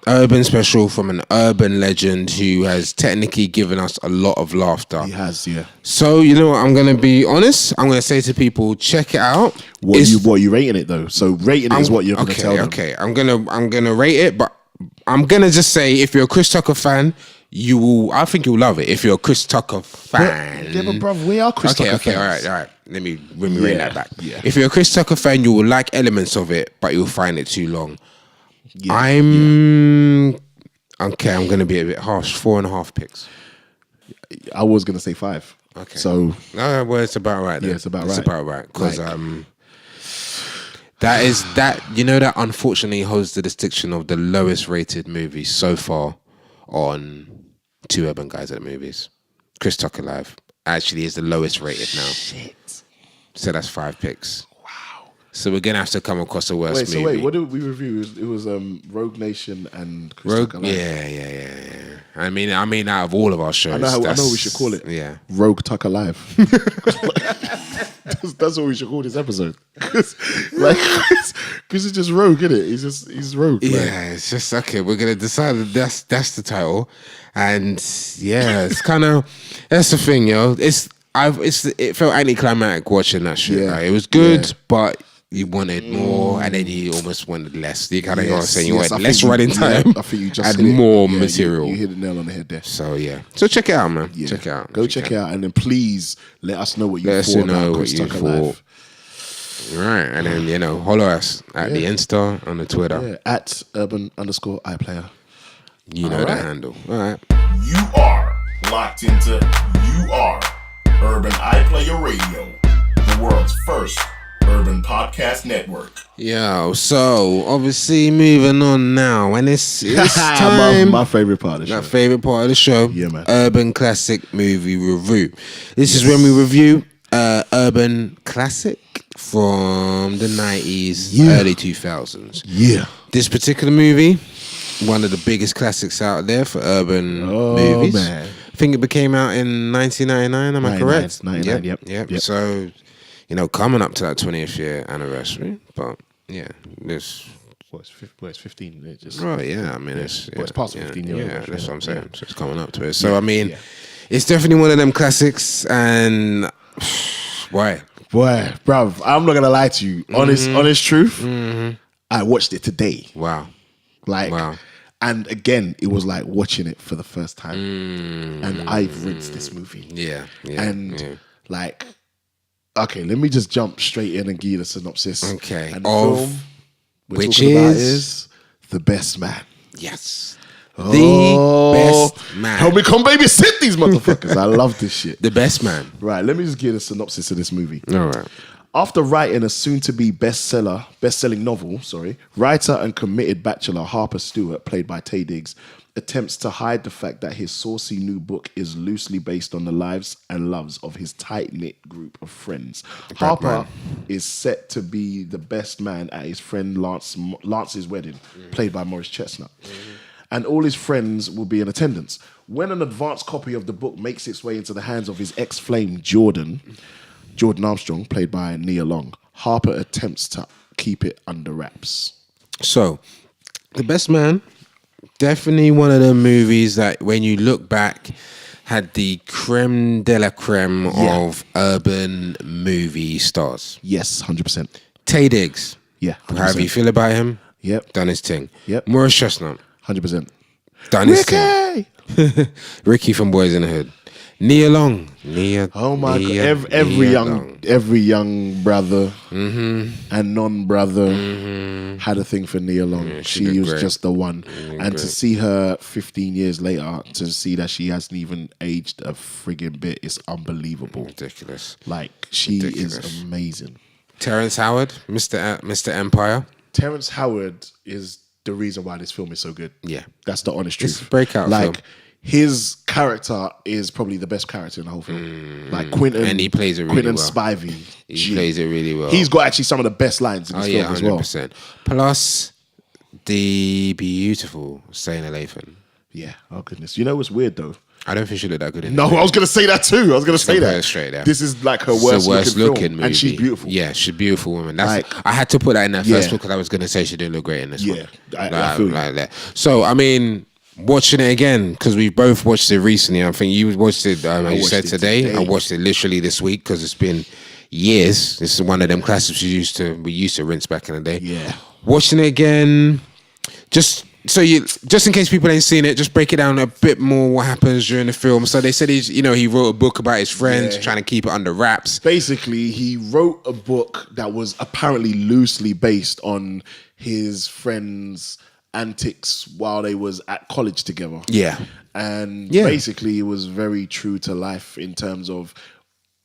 S5: urban special from an urban legend who has technically given us a lot of laughter.
S1: He has, yeah.
S5: So you know what? I'm gonna be honest. I'm gonna say to people, check it out.
S1: What are you rating it though? So rating it is what you're gonna tell them.
S5: Okay, I'm gonna rate it, but I'm gonna just say if you're a Chris Tucker fan, I think you'll love it. If you're a Chris Tucker fan.
S1: Yeah, but bruv, we are Chris Tucker fans.
S5: All right. Let me rein that back.
S1: Yeah.
S5: If you're a Chris Tucker fan, you will like elements of it, but you'll find it too long.
S1: Yeah.
S5: Okay, I'm gonna be a bit harsh. 4.5 picks.
S1: I was gonna say 5.
S5: Okay.
S1: So
S5: well, it's about right then.
S1: Yeah, it's about right.
S5: It's about right. Because that unfortunately holds the distinction of the lowest rated movie so far on Two Urban Guys at the Movies. Chris Tucker Live actually is the lowest rated now.
S1: Shit.
S5: So that's 5 picks. Wow. So we're gonna have to come across a worse movie.
S1: Wait, what did we review? It was Rogue Nation and Chris Tucker Live.
S5: Yeah. I mean, out of all of our shows,
S1: I know what we should call it.
S5: Yeah.
S1: Rogue Tucker Live. That's what we should call this episode. Because it's just rogue, isn't it? He's rogue.
S5: Yeah, it's just okay. We're gonna decide that that's the title, and yeah, it's kind of that's the thing, yo. It felt anticlimactic watching that shit.
S1: Yeah.
S5: Right? It was good, but you wanted more, and then you almost wanted less. You kind of got saying you wanted less running time.
S1: I think you just
S5: and more material.
S1: You hit the nail on the head there.
S5: So yeah, so check it out, man.
S1: Yeah.
S5: Check it out.
S1: Go check it out, and then please let us know what you thought about Chris Tucker Live.
S5: Right, and then follow us at the Insta, on the Twitter,
S1: at @urban_iPlayer.
S5: You know the handle. All right.
S4: You are locked into Urban iPlayer Radio, the world's first urban podcast network.
S5: Yo, so obviously moving on now, and it's time.
S1: my favorite part of the show.
S5: My favorite part of the show.
S1: Yeah, man.
S5: Urban Classic Movie Review. This is when we review urban classic from the 90s, early 2000s.
S1: Yeah.
S5: This particular movie, one of the biggest classics out there for urban movies.
S1: Man.
S5: I think it came out in 1999, am I correct?
S1: 99, yep.
S5: So, coming up to that 20th year anniversary, but yeah, this...
S1: It's 15. It just,
S5: right, yeah, I mean, it's
S1: past 15 years.
S5: Yeah, that's what I'm saying. So it's coming up to it. So, I mean, it's definitely one of them classics, and... Boy,
S1: bruv, I'm not gonna lie to you. Honest truth, I watched it today.
S5: Wow.
S1: And again, it was like watching it for the first time. And I've rinsed this movie.
S5: Yeah.
S1: Okay, let me just jump straight in and give you the synopsis.
S5: Okay.
S1: And the film we're
S5: which
S1: talking about is The Best Man.
S5: Yes. The Best Man.
S1: Help me come babysit these motherfuckers. I love this shit.
S5: The Best Man.
S1: Right, let me just give you the synopsis of this movie.
S5: All right.
S1: After writing a soon-to-be best-selling novel, writer and committed bachelor Harper Stewart, played by Taye Diggs, attempts to hide the fact that his saucy new book is loosely based on the lives and loves of his tight-knit group of friends. Harper is set to be the best man at his friend Lance's wedding, played by Morris Chestnut. And all his friends will be in attendance. When an advanced copy of the book makes its way into the hands of his ex-flame, Jordan Armstrong, played by Nia Long, Harper attempts to keep it under wraps.
S5: So, The Best Man, definitely one of the movies that when you look back, had the creme de la creme of urban movie stars.
S1: Yes, 100%.
S5: Taye Diggs.
S1: Yeah, 100%.
S5: How do you feel about him?
S1: Yep.
S5: Done his thing.
S1: Yep.
S5: Morris Chestnut.
S1: 100%.
S5: Done his thing. Ricky from Boys in the Hood. Nia Long.
S1: Oh my God. Every young brother and non-brother had a thing for Nia Long.
S5: Yeah,
S1: she was
S5: great.
S1: just the one. And to see her 15 years later, to see that she hasn't even aged a friggin' bit is unbelievable.
S5: Ridiculous.
S1: Like, she is amazing.
S5: Terrence Howard, Mr. Empire.
S1: Terrence Howard is the reason why this film is so good.
S5: Yeah.
S1: That's the honest truth.
S5: It's a breakout film.
S1: His character is probably the best character in the whole film. Like Quentin,
S5: and he plays it really
S1: Quentin
S5: well.
S1: Spivey.
S5: He plays it really well.
S1: He's got actually some of the best lines in this film as well.
S5: 100%. Plus the beautiful Saina Lathan.
S1: Yeah. Oh goodness. You know what's weird though?
S5: I don't think she looked that good in it.
S1: No, I was gonna say that too. I was gonna say
S5: Put
S1: that.
S5: it straight there.
S1: This is like her
S5: It's
S1: worst,
S5: the worst looking
S1: film,
S5: movie,
S1: and she's beautiful.
S5: Yeah, she's a beautiful woman. That's
S1: Like,
S5: I had to put that in that first
S1: yeah.
S5: book because I was gonna say she didn't look great in this one.
S1: Yeah, I feel you.
S5: like that. So I mean, watching it again because we both watched it recently. I think you watched it. You
S1: watched
S5: said
S1: it
S5: today. I watched it literally this week because it's been years. This is one of them classics we used to rinse back in the day.
S1: Yeah.
S5: Watching it again, just in case people ain't seen it, just break it down a bit more. What happens during the film? So they said he wrote a book about his friends, trying to keep it under wraps.
S1: Basically, he wrote a book that was apparently loosely based on his friends' antics while they was at college together.
S5: Yeah,
S1: and basically, it was very true to life in terms of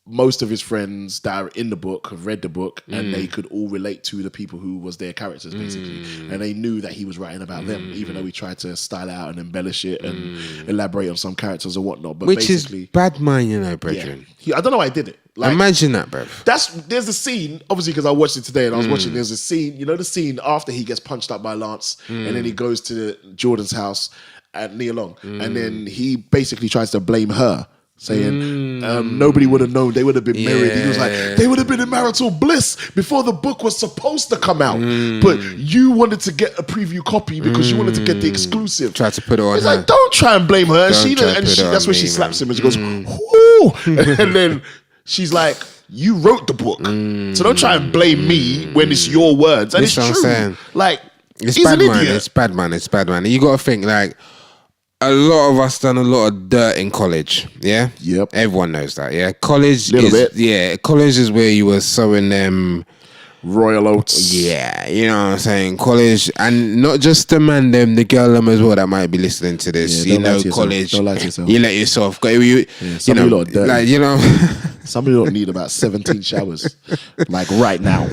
S1: most of his friends that are in the book have read the book and they could all relate to the people who was their characters basically, and they knew that he was writing about them, even though he tried to style it out and embellish it and elaborate on some characters or whatnot. But
S5: which is
S1: basically,
S5: bad mind, brethren.
S1: I don't know why I did it. Like,
S5: imagine that, bro.
S1: There's a scene, obviously, because I watched it today and I was watching. There's a scene, the scene after he gets punched up by Lance, and then he goes to Jordan's house at Nia Long, and then he basically tries to blame her, saying nobody would have known, they would have been married. He was like, they would have been in marital bliss before the book was supposed to come out, but you wanted to get a preview copy because you wanted to get the exclusive.
S5: Tried to put it on
S1: It's
S5: her.
S1: like, don't try and blame her. That's when she slaps him and she goes, "Ooh," and then she's like, you wrote the book, so don't try and blame me when it's your words. And
S5: That's
S1: it's
S5: what
S1: true.
S5: I'm saying.
S1: Like,
S5: It's
S1: he's
S5: bad,
S1: an
S5: man.
S1: idiot.
S5: It's bad, man. It's bad, man. You got to think, like, a lot of us done a lot of dirt in college, yeah?
S1: Yep.
S5: Everyone knows that, yeah? College
S1: Little
S5: is,
S1: bit.
S5: yeah, college is where you were sowing them,
S1: Royal oats.
S5: yeah, you know what I'm saying? College, and not just the man, the girl them as well that might be listening to this,
S1: Yeah, don't lie to yourself.
S5: college,
S1: Don't lie to yourself.
S5: you let yourself go, you
S1: some
S5: know,
S1: of you lot are dirty.
S5: like, you know.
S1: Somebody don't need about 17 showers, like right now.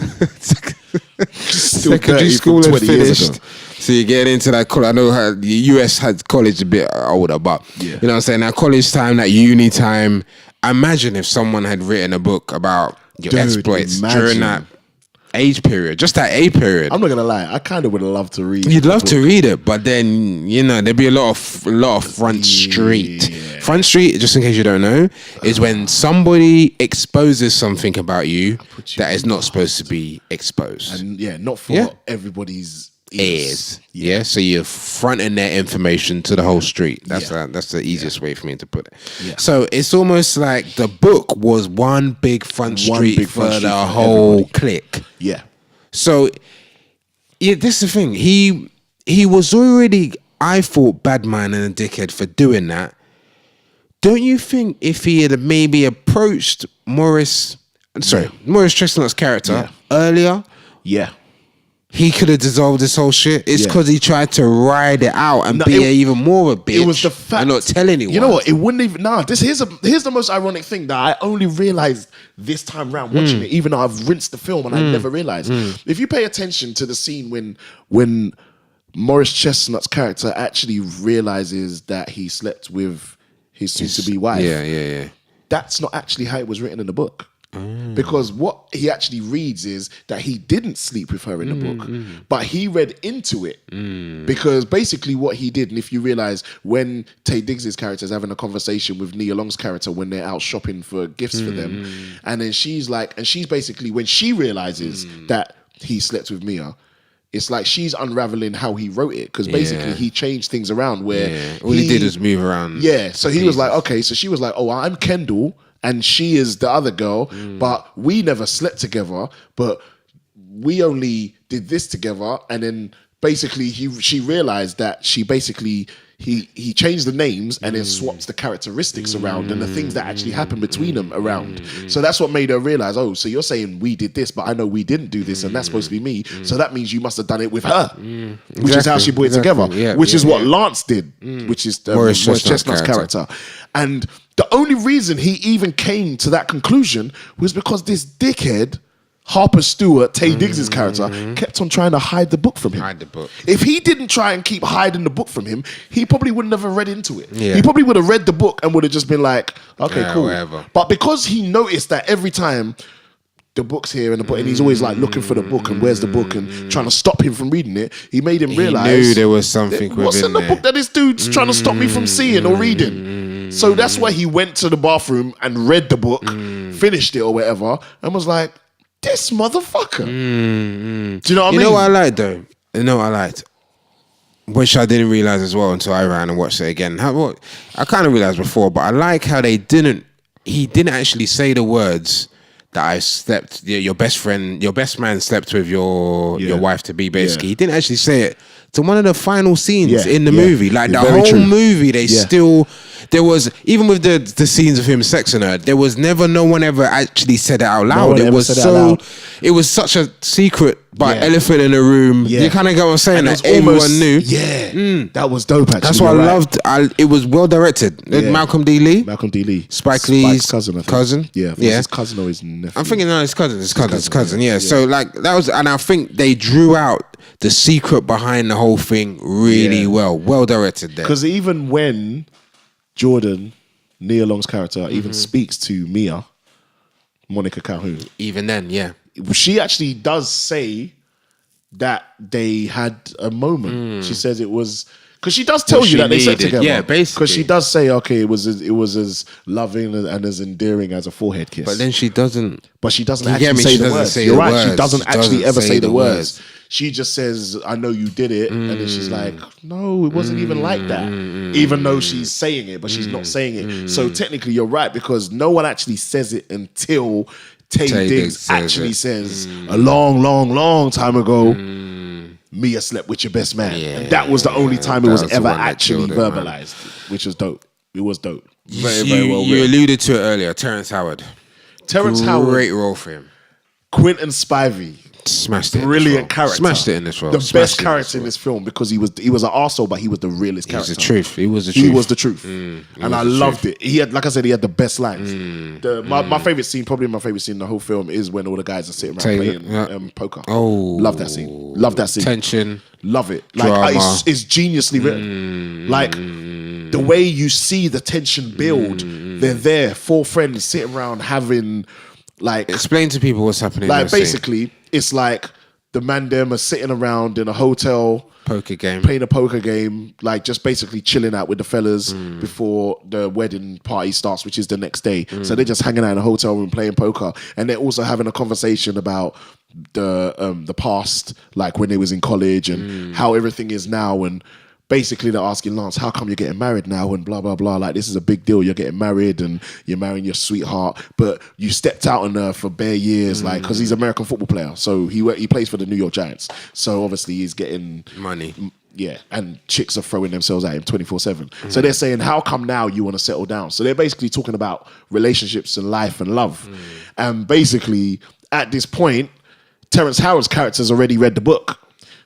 S1: Still
S5: Secondary
S1: dirty
S5: school
S1: from
S5: had
S1: 20 years
S5: finished.
S1: ago.
S5: So you get into that college. I know how the US had college a bit older, but you know what I'm saying? That college time, that uni time. Imagine if someone had written a book about your
S1: Dude,
S5: exploits
S1: imagine.
S5: during that age period, just that age period.
S1: I'm not gonna lie, I kind of would have loved to read.
S5: You'd love
S1: the
S5: to
S1: book.
S5: read it, but then there'd be a lot of front street. Front street, just in case you don't know, is when somebody exposes something about you that is not supposed to be exposed.
S1: And not for everybody's ears.
S5: Yeah, so you're fronting their information to the whole street. That's the easiest way for me to put it.
S1: Yeah.
S5: So it's almost like the book was one big front street for the whole clique.
S1: Yeah.
S5: So this is the thing. He was already, I thought, bad man and a dickhead for doing that. Don't you think if he had maybe approached Morris Chestnut's character earlier, he could have dissolved this whole shit? It's because he tried to ride it out and be even more of a bitch.
S1: It was the fact,
S5: and not tell anyone.
S1: You know what? It wouldn't even. Here's the most ironic thing that I only realized this time round watching it, even though I've rinsed the film and I never realized. If you pay attention to the scene when Morris Chestnut's character actually realizes that he slept with his soon-to-be wife, that's not actually how it was written in the book. Because what he actually reads is that he didn't sleep with her in the book, but he read into it because basically what he did, and if you realize when Taye Diggs' character is having a conversation with Nia Long's character when they're out shopping for gifts for them, and then she's basically, when she realizes that he slept with Mia, it's like she's unraveling how he wrote it, because basically he changed things around where
S5: all he did was move around.
S1: Yeah, so he was like, okay, so she was like, oh, I'm Kendall and she is the other girl, but we never slept together, but we only did this together. And then basically she realized that he changed the names and then swapped the characteristics around and the things that actually happened between them around. So that's what made her realize, oh, so you're saying we did this, but I know we didn't do this, and that's supposed to be me. So that means you must have done it with her, which is how she put it together, which is what Lance did, which is Morris Chestnut's character. And the only reason he even came to that conclusion was because this dickhead, Harper Stewart, Taye Diggs' character, kept on trying to hide the book from him.
S5: Hide the book.
S1: If he didn't try and keep hiding the book from him, he probably would never read into it.
S5: Yeah.
S1: He probably would have read the book and would have just been like, okay, cool.
S5: Whatever.
S1: But because he noticed that every time the book's here and the book, and he's always like looking for the book and where's the book and trying to stop him from reading it. He made him realize
S5: he knew there was something
S1: what's in the book that this dude's trying to stop me from seeing or reading. So that's why he went to the bathroom and read the book, finished it or whatever, and was like, this motherfucker. Do you know what I mean?
S5: You know what I liked though? You know what I liked? Which I didn't realize as well until I ran and watched it again. I kind of realized before, but I like how he didn't actually say the words that I slept, your best man slept with your wife to be, basically. He didn't actually say it to one of the final scenes in the movie. Like the whole movie, there was, even with the scenes of him sexing her, there was never, no one ever actually said it out loud. It was such a secret, but elephant in the room. You kind of get what I'm saying? That everyone knew.
S1: Yeah, that was dope actually.
S5: That's what I loved. It was well directed. Malcolm D. Lee. Spike Lee's cousin.
S1: Yeah, his cousin or his nephew.
S5: I'm thinking, no, his cousin. Yeah. So like that was, and I think they drew out the secret behind the whole thing really well directed there.
S1: Because even when Jordan, Nia Long's character, even speaks to Mia, Monica Calhoun,
S5: even then,
S1: she actually does say that they had a moment. She says it was, because she does tell you that they slept together.
S5: Yeah, basically.
S1: Because she does say, okay, it was as loving and as endearing as a forehead kiss.
S5: But then she doesn't.
S1: But she doesn't actually say the words. You're right. She doesn't actually ever say the words. She just says, I know you did it. And then she's like, no, it wasn't even like that. Even though she's saying it, but she's not saying it. So technically you're right, because no one actually says it until Tay Diggs actually says a long time ago, Mia slept with your best man. And that was the only time it was ever actually verbalized, which was dope. It was dope. Very well
S5: you
S1: written.
S5: alluded to it earlier, Terrence Howard. Great role for him.
S1: Quentin Spivey.
S5: Smashed it.
S1: Brilliant character.
S5: Smashed it in this role.
S1: The best character in this film, because he was an arsehole, but he was the realest character.
S5: He was the truth.
S1: And I loved it. He had, like I said, he had the best lines. My favorite scene, probably my favorite scene in the whole film, is when all the guys are sitting around playing poker.
S5: Oh,
S1: love that scene. Love that scene.
S5: Tension.
S1: Love it. Like it's geniusly written. Like the way you see the tension build. They're there, 4 friends sitting around having, like,
S5: explain to people what's happening.
S1: Like basically, it's like the man them are sitting around in a hotel
S5: poker game,
S1: playing a poker game, like just basically chilling out with the fellas before the wedding party starts, which is the next day. So they're just hanging out in a hotel room playing poker, and they're also having a conversation about the past, like when they was in college and how everything is now. And basically they're asking Lance, how come you're getting married now and blah, blah, blah. Like, this is a big deal. You're getting married and you're marrying your sweetheart, but you stepped out on her for bare years, like, because he's an American football player. So he plays for the New York Giants. So obviously he's getting
S5: money.
S1: Yeah, and chicks are throwing themselves at him 24/7. So they're saying, how come now you want to settle down? So they're basically talking about relationships and life and love. And basically, at this point, Terrence Howard's character's already read the book.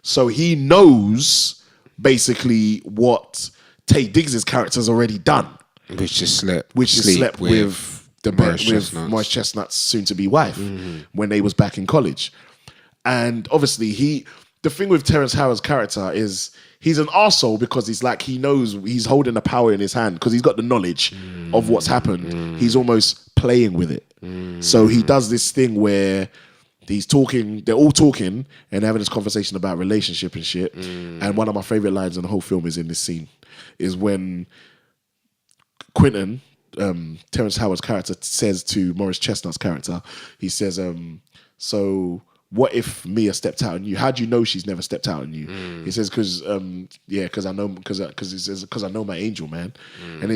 S1: So he knows basically what Tay Diggs' character's already done.
S5: Which is slept
S1: with Morris Chestnut's soon-to-be wife when they was back in college. And obviously the thing with Terrence Howard's character is he's an arsehole because he's like, he knows he's holding the power in his hand because he's got the knowledge of what's happened. He's almost playing with it. So he does this thing where they're all talking and having this conversation about relationship and shit. And one of my favorite lines in the whole film is in this scene, is when Quentin, Terrence Howard's character, says to Morris Chestnut's character, he says, so what if Mia stepped out on you? How do you know she's never stepped out on you? He says, because I know my angel, man. And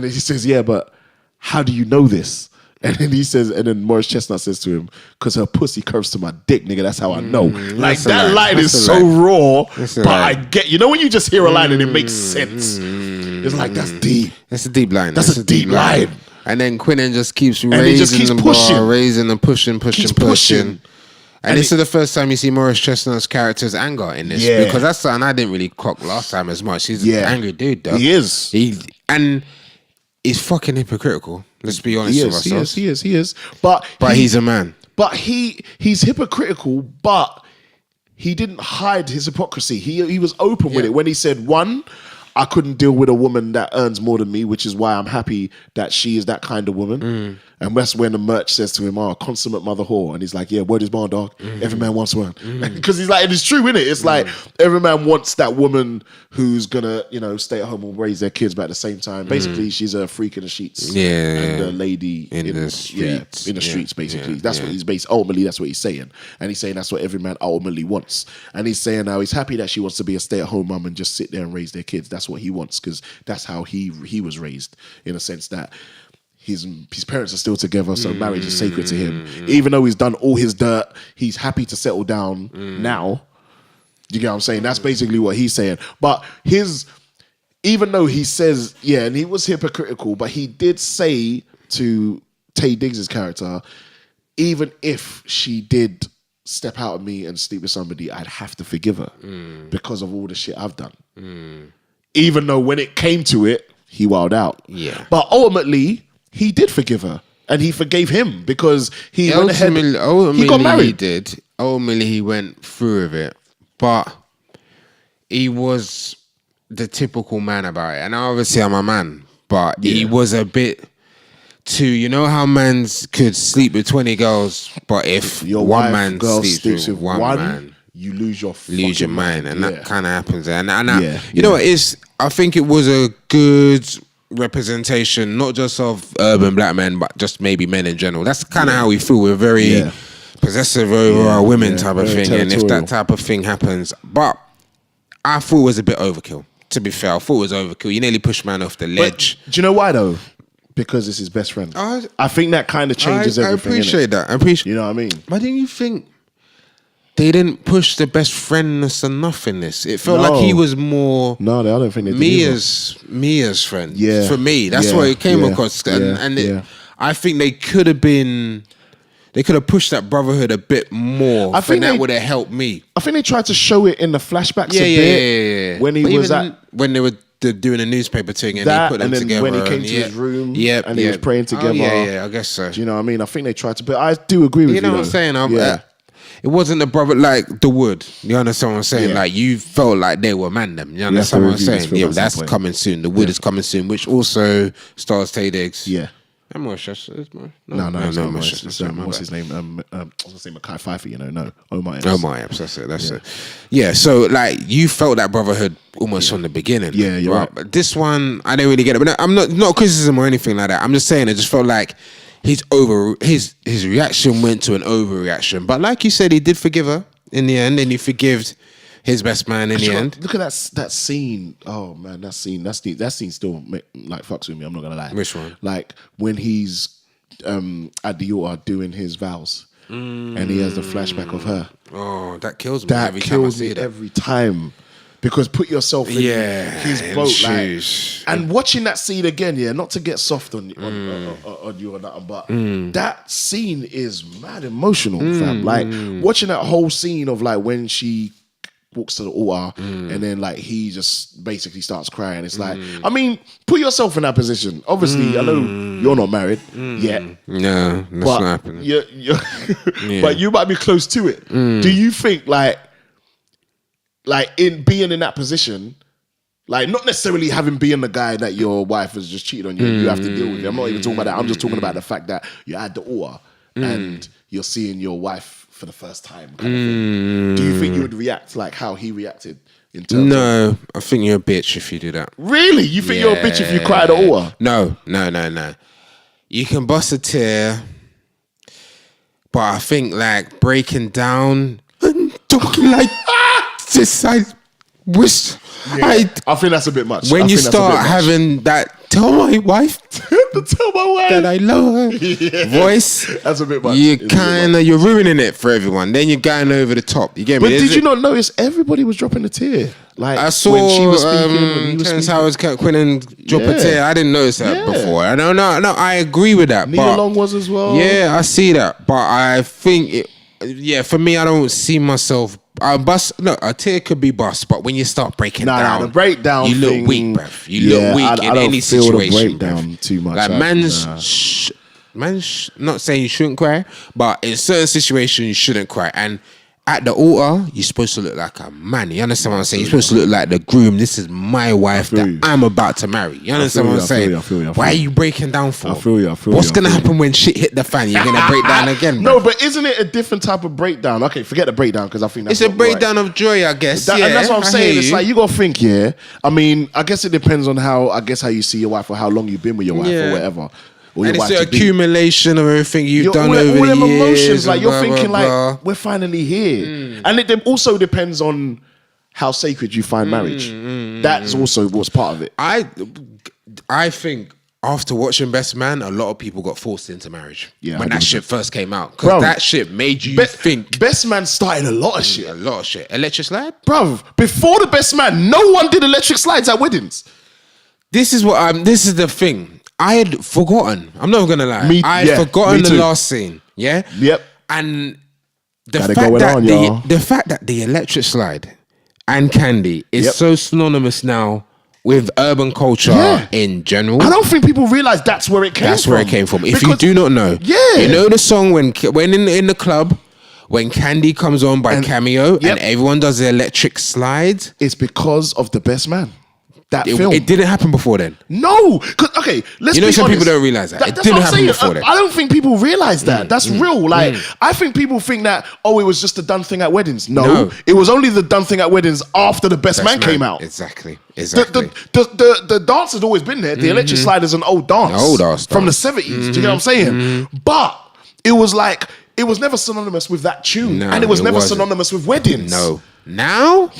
S1: he says, yeah, but how do you know this? And then he says, and then Morris Chestnut says to him, because her pussy curves to my dick, nigga. That's how I know. Like, that line is so raw, but I get, when you just hear a line and it makes sense. It's like, that's deep.
S5: That's a deep line.
S1: That's a deep line.
S5: And then Quentin just keeps raising the bar, raising and pushing. And this is the first time you see Morris Chestnut's character's anger in this.
S1: Yeah.
S5: Because that's something I didn't really clock last time as much. He's an angry dude, though.
S1: He is.
S5: He's fucking hypocritical. Let's be honest with ourselves.
S1: He is. But
S5: he's a man.
S1: But he's hypocritical, but he didn't hide his hypocrisy. He was open with it when he said, one, I couldn't deal with a woman that earns more than me, which is why I'm happy that she is that kind of woman. And that's when the merch says to him, "Oh, consummate mother whore," and he's like, "Yeah, word is bond, dog. Every man wants one." Because he's like, and it's true, innit? It's like every man wants that woman who's gonna, stay at home and raise their kids, but at the same time, basically, she's a freak in the sheets, and a lady
S5: in the streets,
S1: in the streets, basically. That's what he's ultimately. That's what he's saying, and he's saying that's what every man ultimately wants. And he's saying now he's happy that she wants to be a stay-at-home mum and just sit there and raise their kids. That's what he wants because that's how he was raised, in a sense that. His parents are still together, so marriage is sacred to him. Even though he's done all his dirt, he's happy to settle down now. You get what I'm saying? That's basically what he's saying. But even though he says, and he was hypocritical, but he did say to Taye Diggs' character, even if she did step out of me and sleep with somebody, I'd have to forgive her because of all the shit I've done. Even though when it came to it, he wilded out. Yeah. But ultimately, he did forgive her, and he forgave him because he went ahead. He got married.
S5: He did. Ultimately, he went through with it, but he was the typical man about it. And obviously, I'm a man, but he was a bit too. How mans could sleep with 20 girls, but if
S1: your
S5: one man
S1: sleeps with one
S5: man,
S1: you lose your
S5: mind, and that kind of happens. And you know what is? I think it was a good representation, not just of urban black men, but just maybe men in general. That's kind of how we feel. We're very possessive over our women type of thing, and if that type of thing happens, but I thought it was a bit overkill. To be fair, I thought it was overkill. You nearly pushed man off the ledge.
S1: But do you know why though? Because it's his best friend. I think that kind of changes everything.
S5: I appreciate that. I appreciate.
S1: You know what I mean?
S5: But didn't you think they didn't push the best friendness enough in this? It felt like he was more.
S1: No, I don't think they did.
S5: Mia's friend.
S1: Yeah,
S5: for me, that's what it came across. I think they could have been. They could have pushed that brotherhood a bit more. I think that would have helped me.
S1: I think they tried to show it in the flashbacks a bit.
S5: Yeah.
S1: When he was
S5: when they were doing a newspaper thing, and he put them together.
S1: When he came to his room, and he was praying together.
S5: I guess so.
S1: Do you know what I mean? I think they tried to, but I do agree with you.
S5: You know what I'm saying? It wasn't a brother like The Wood. You understand what I'm saying? Like, you felt like they were man them. You understand what I'm saying? Yeah, that's coming soon. The Wood is coming soon, which also stars Taye Diggs.
S1: Yeah.
S5: And
S1: No, what's his name? I was gonna say Mackay Pfeiffer, no. Omar Epps. That's it.
S5: Yeah, so like you felt that brotherhood almost from the beginning.
S1: Yeah, you're right.
S5: But this one, I didn't really get it. But I'm not criticism or anything like that. I'm just saying, it just felt like his reaction went to an overreaction. But like you said, he did forgive her in the end, and he forgived his best man in the end.
S1: Look at that scene. Oh man, that scene still like fucks with me. I'm not gonna lie.
S5: Which one?
S1: Like when he's at the altar doing his vows, and he has the flashback of her.
S5: Oh, that kills me.
S1: That kills me every time. Because put yourself in his boat, like, and watching that scene again, not to get soft on you or nothing, but that scene is mad emotional, fam. Like watching that whole scene of like when she walks to the altar and then like he just basically starts crying. It's like, I mean, put yourself in that position. Obviously, I know you're not married yet.
S5: No, that's not happening.
S1: But you might be close to it. Do you think like in being in that position, like not necessarily being the guy that your wife has just cheated on you, you have to deal with it. I'm not even talking about that. I'm just talking about the fact that you're at the altar and you're seeing your wife for the first time. Kind of thing. Do you think you would react like how he reacted? In terms
S5: of, I think you're a bitch if you do that.
S1: Really? You think you're a bitch if you cry at the altar?
S5: No. You can bust a tear, but I think like breaking down and talking like this, I wish. I
S1: think that's a bit much.
S5: When you start having that, tell my wife that I love her voice,
S1: that's a bit much.
S5: You're ruining it for everyone. Then you're going over the top. You get me?
S1: But did you not notice everybody was dropping a tear? Like
S5: I saw when she was speaking, Terrence Howard's Quinn drop a tear. I didn't notice that before. I don't know. No, I agree with that.
S1: Nia Long was as well.
S5: Yeah, I see that. But I think for me, I don't see myself. A tear could be bust, but when you start breaking down,
S1: the breakdown,
S5: you look weak, bruv. You look weak in any situation. I don't feel the breakdown
S1: too much.
S5: Like man's not saying you shouldn't cry, but in certain situations you shouldn't cry. And at the altar, you're supposed to look like a man. You understand what I'm saying? You're supposed to look like the groom. This is my wife that I'm about to marry. You understand what I'm saying? Why are you breaking down for?
S1: I feel you.
S5: What's going to happen when shit hit the fan? You're going to break down again,
S1: No, but isn't it a different type of breakdown? Okay, forget the breakdown because I think that's
S5: it's a breakdown of joy, I guess.
S1: And that's what I'm saying. It's like you got to think, I mean, I guess it depends on how you see your wife or how long you've been with your wife or whatever.
S5: And it's the accumulation of everything you've done over the years.
S1: Emotions, like you're thinking, like we're finally here, and it also depends on how sacred you find marriage. That's also what's part of it.
S5: I think after watching Best Man, a lot of people got forced into marriage when that shit first came out because that shit made you think.
S1: Best Man started a lot of shit.
S5: Electric slide,
S1: bruv. Before the Best Man, no one did electric slides at weddings.
S5: This is the thing. I had forgotten. I'm not gonna lie. I had forgotten the last scene. Yeah.
S1: Yep.
S5: And the fact that the electric slide and candy is so synonymous now with urban culture in general.
S1: I don't think people realize that's where it came from.
S5: That's where it came from. If you do not know, you know the song when in the club when Candy comes on by Cameo and everyone does the electric slide.
S1: It's because of the Best Man.
S5: It didn't happen before then.
S1: No, because let's be honest.
S5: Some people don't realize that. It didn't happen before then.
S1: I don't think people realize that. That's real. Like I think people think that it was just a done thing at weddings. No, it was only the done thing at weddings after the Best Man came out.
S5: Exactly.
S1: The dance had always been there. The electric slide is an old dance, from the 70s. Do you get what I'm saying? But it was like it was never synonymous with that tune, and it was never synonymous with weddings.
S5: No, now.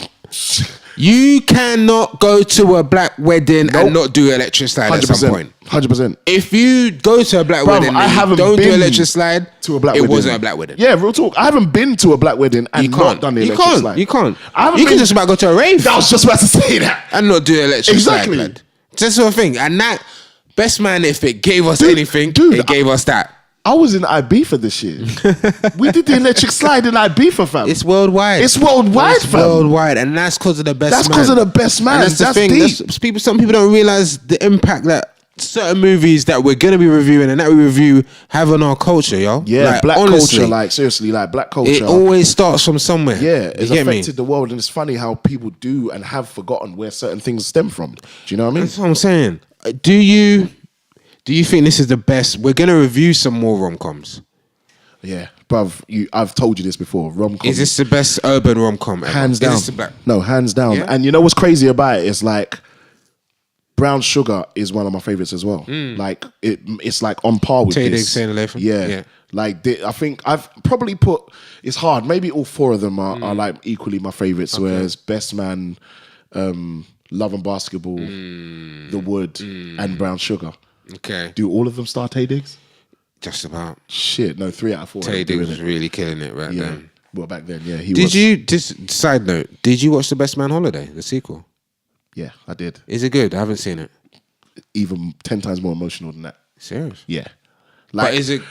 S5: You cannot go to a black wedding and not do electric slide at some point.
S1: 100%.
S5: If you go to a black wedding and you don't do electric slide, it wasn't a black wedding.
S1: Yeah, real talk. I haven't been to a black wedding and not done the electric slide.
S5: You can't. You can just about go to a rave.
S1: I was just about to say that.
S5: And not do electric slide. Just sort of thing. And that, Best Man, if it gave us anything, it gave us that.
S1: I was in Ibiza this year. We did the electric slide in Ibiza, fam.
S5: It's worldwide.
S1: It's worldwide, fam.
S5: Worldwide, and that's because of the Best Man.
S1: That's because of the Best Man.
S5: And that's the thing. Some people don't realize the impact that certain movies that we're gonna be reviewing and that we review have on our culture, yo.
S1: Yeah, like, black culture, like seriously, like black culture.
S5: It always starts from somewhere.
S1: Yeah, it's affected the world, and it's funny how people do and have forgotten where certain things stem from. Do you know what I mean?
S5: That's what I'm saying. Do you think this is the best? We're going to review some more rom-coms.
S1: Yeah, bruv, I've told you this before. Rom-com.
S5: Is this the best urban rom-com ever?
S1: Hands down. No, hands down. Yeah? And you know what's crazy about it? It's like Brown Sugar is one of my favorites as well. Like it's like on par with this. Yeah. Like I think I've probably put. It's hard. Maybe all four of them are like equally my favorites. Okay. Whereas Best Man, Love and Basketball, The Wood, and Brown Sugar.
S5: Okay.
S1: Do all of them star Taye Diggs?
S5: Just about.
S1: Shit, no, 3 out of 4.
S5: Taye Diggs was really killing it then.
S1: Well, back then, yeah, he was.
S5: Just side note, did you watch The Best Man Holiday, the sequel?
S1: Yeah, I did.
S5: Is it good? I haven't seen it.
S1: Even 10 times more emotional than that.
S5: Serious?
S1: Yeah.
S5: Like, but is it...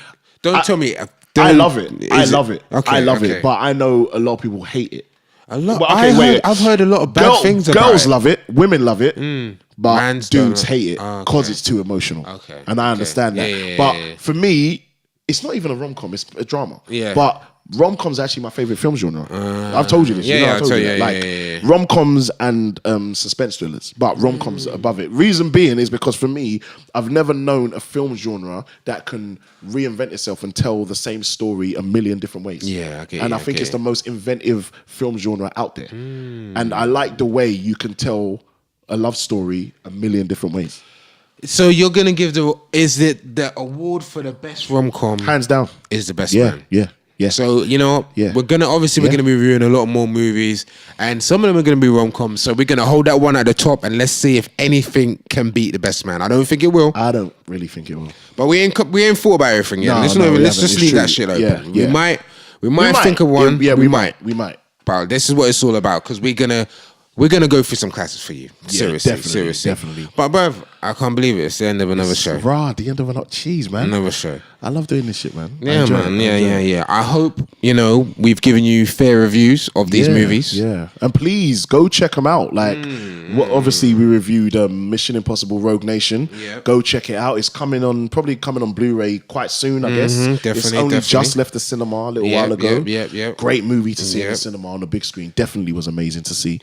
S5: Tell me.
S1: I love it. I love it.
S5: Okay,
S1: I love it. But I know a lot of people hate it.
S5: A lot. But I've heard a lot of bad things about it.
S1: Girls love it. Women love it. But dudes hate it because it's too emotional. Okay. And I understand that. But for me, it's not even a rom-com. It's a drama. Yeah. But rom-com's actually my favorite film genre. I've told you this. I told you that. Rom-coms and suspense thrillers. But rom-coms are above it. Reason being is because for me, I've never known a film genre that can reinvent itself and tell the same story a million different ways.
S5: Yeah, okay.
S1: And I think it's the most inventive film genre out there. And I like the way you can tell a love story a million different ways.
S5: So you're gonna give is it the award for the best rom-com?
S1: Hands down.
S5: Is the Best Man.
S1: Yeah.
S5: So we're gonna be reviewing a lot more movies, and some of them are gonna be rom-coms. So we're gonna hold that one at the top, and let's see if anything can beat the Best Man. I don't think it will.
S1: I don't really think it will.
S5: But we ain't thought about everything yet. Let's just leave that shit open. Yeah. We might think of one.
S1: Yeah, we might.
S5: But this is what it's all about, because we're gonna go through some classics for you. Seriously.
S1: Definitely.
S5: But bruv, I can't believe it. It's the end of another show.
S1: The end of cheese, man.
S5: Another show.
S1: I love doing this shit, man.
S5: Yeah, man. Yeah. I hope, we've given you fair reviews of these movies.
S1: Yeah. And please go check them out. Like, obviously, we reviewed Mission Impossible Rogue Nation.
S5: Yep.
S1: Go check it out. It's probably coming on Blu-ray quite soon, I guess. It's only just left the cinema a little while ago.
S5: Yep.
S1: Great movie to see in the cinema on the big screen. Definitely was amazing to see.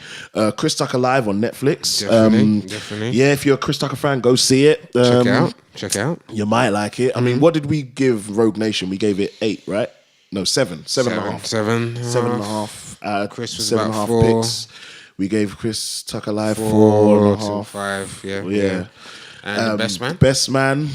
S1: Chris Tucker Live on Netflix.
S5: Definitely.
S1: Yeah, if you're a Chris Tucker fan, go see it.
S5: Check out.
S1: You might like it. I mean, what did we give Rogue Nation? We gave it 8, right? No, 7. 7.5. 7.5.
S5: Chris was
S1: 7.5
S5: about 4.
S1: picks. We gave Chris Tucker Live 4.5.
S5: 5.
S1: Yeah.
S5: And the best man?
S1: Best man,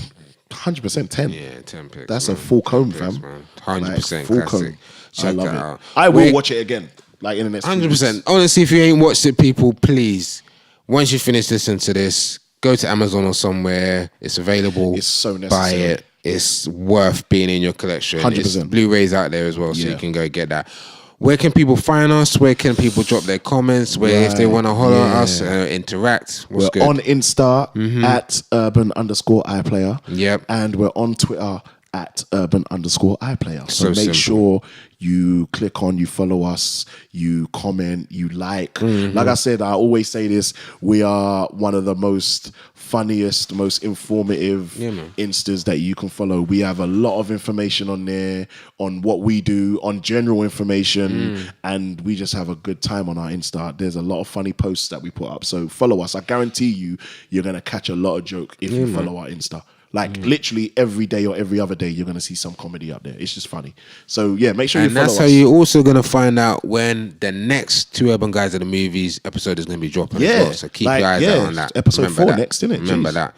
S1: 100% 10.
S5: Yeah, 10 picks.
S1: That's a full comb, fam.
S5: 100%
S1: full
S5: classic.
S1: Comb. I love it. I will watch it again, like in the next
S5: 100%. Honestly, if you ain't watched it, people, please, once you finish listening to this, go to Amazon or somewhere. It's available.
S1: It's so necessary.
S5: Buy it. It's worth being in your collection.
S1: 100%.
S5: It's Blu-rays out there as well, so you can go get that. Where can people find us? Where can people drop their comments? Where if they want to holler at us, interact? We're good?
S1: On Insta at urban_iPlayer.
S5: Yep.
S1: And we're on Twitter at urban_iPlayer. So make
S5: simple.
S1: sure you click on, you follow us, you comment, you like. Like I said, I always say this, we are one of the most funniest, most informative Instas that you can follow. We have a lot of information on there, on what we do, on general information, and we just have a good time on our Insta. There's a lot of funny posts that we put up. So follow us. I guarantee you're going to catch a lot of joke if you follow our Insta. Like literally every day or every other day, you're gonna see some comedy up there. It's just funny. So yeah, make sure you follow us.
S5: And that's how you're also gonna find out when the next Two Urban Guys of the Movies episode is gonna be dropping as well. So keep your eyes out on that.
S1: Episode 4 next, isn't it?
S5: Remember that.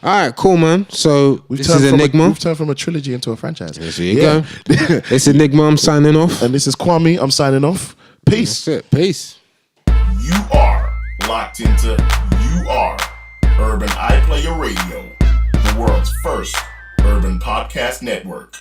S5: All right, cool, man. So this is Enigma.
S1: We've turned from a trilogy into a franchise.
S5: There you go. It's Enigma. I'm signing off.
S1: And this is Kwame. I'm signing off. Peace.
S5: That's it. Peace.
S4: You are locked into Urban iPlayer Radio, the world's first urban podcast network.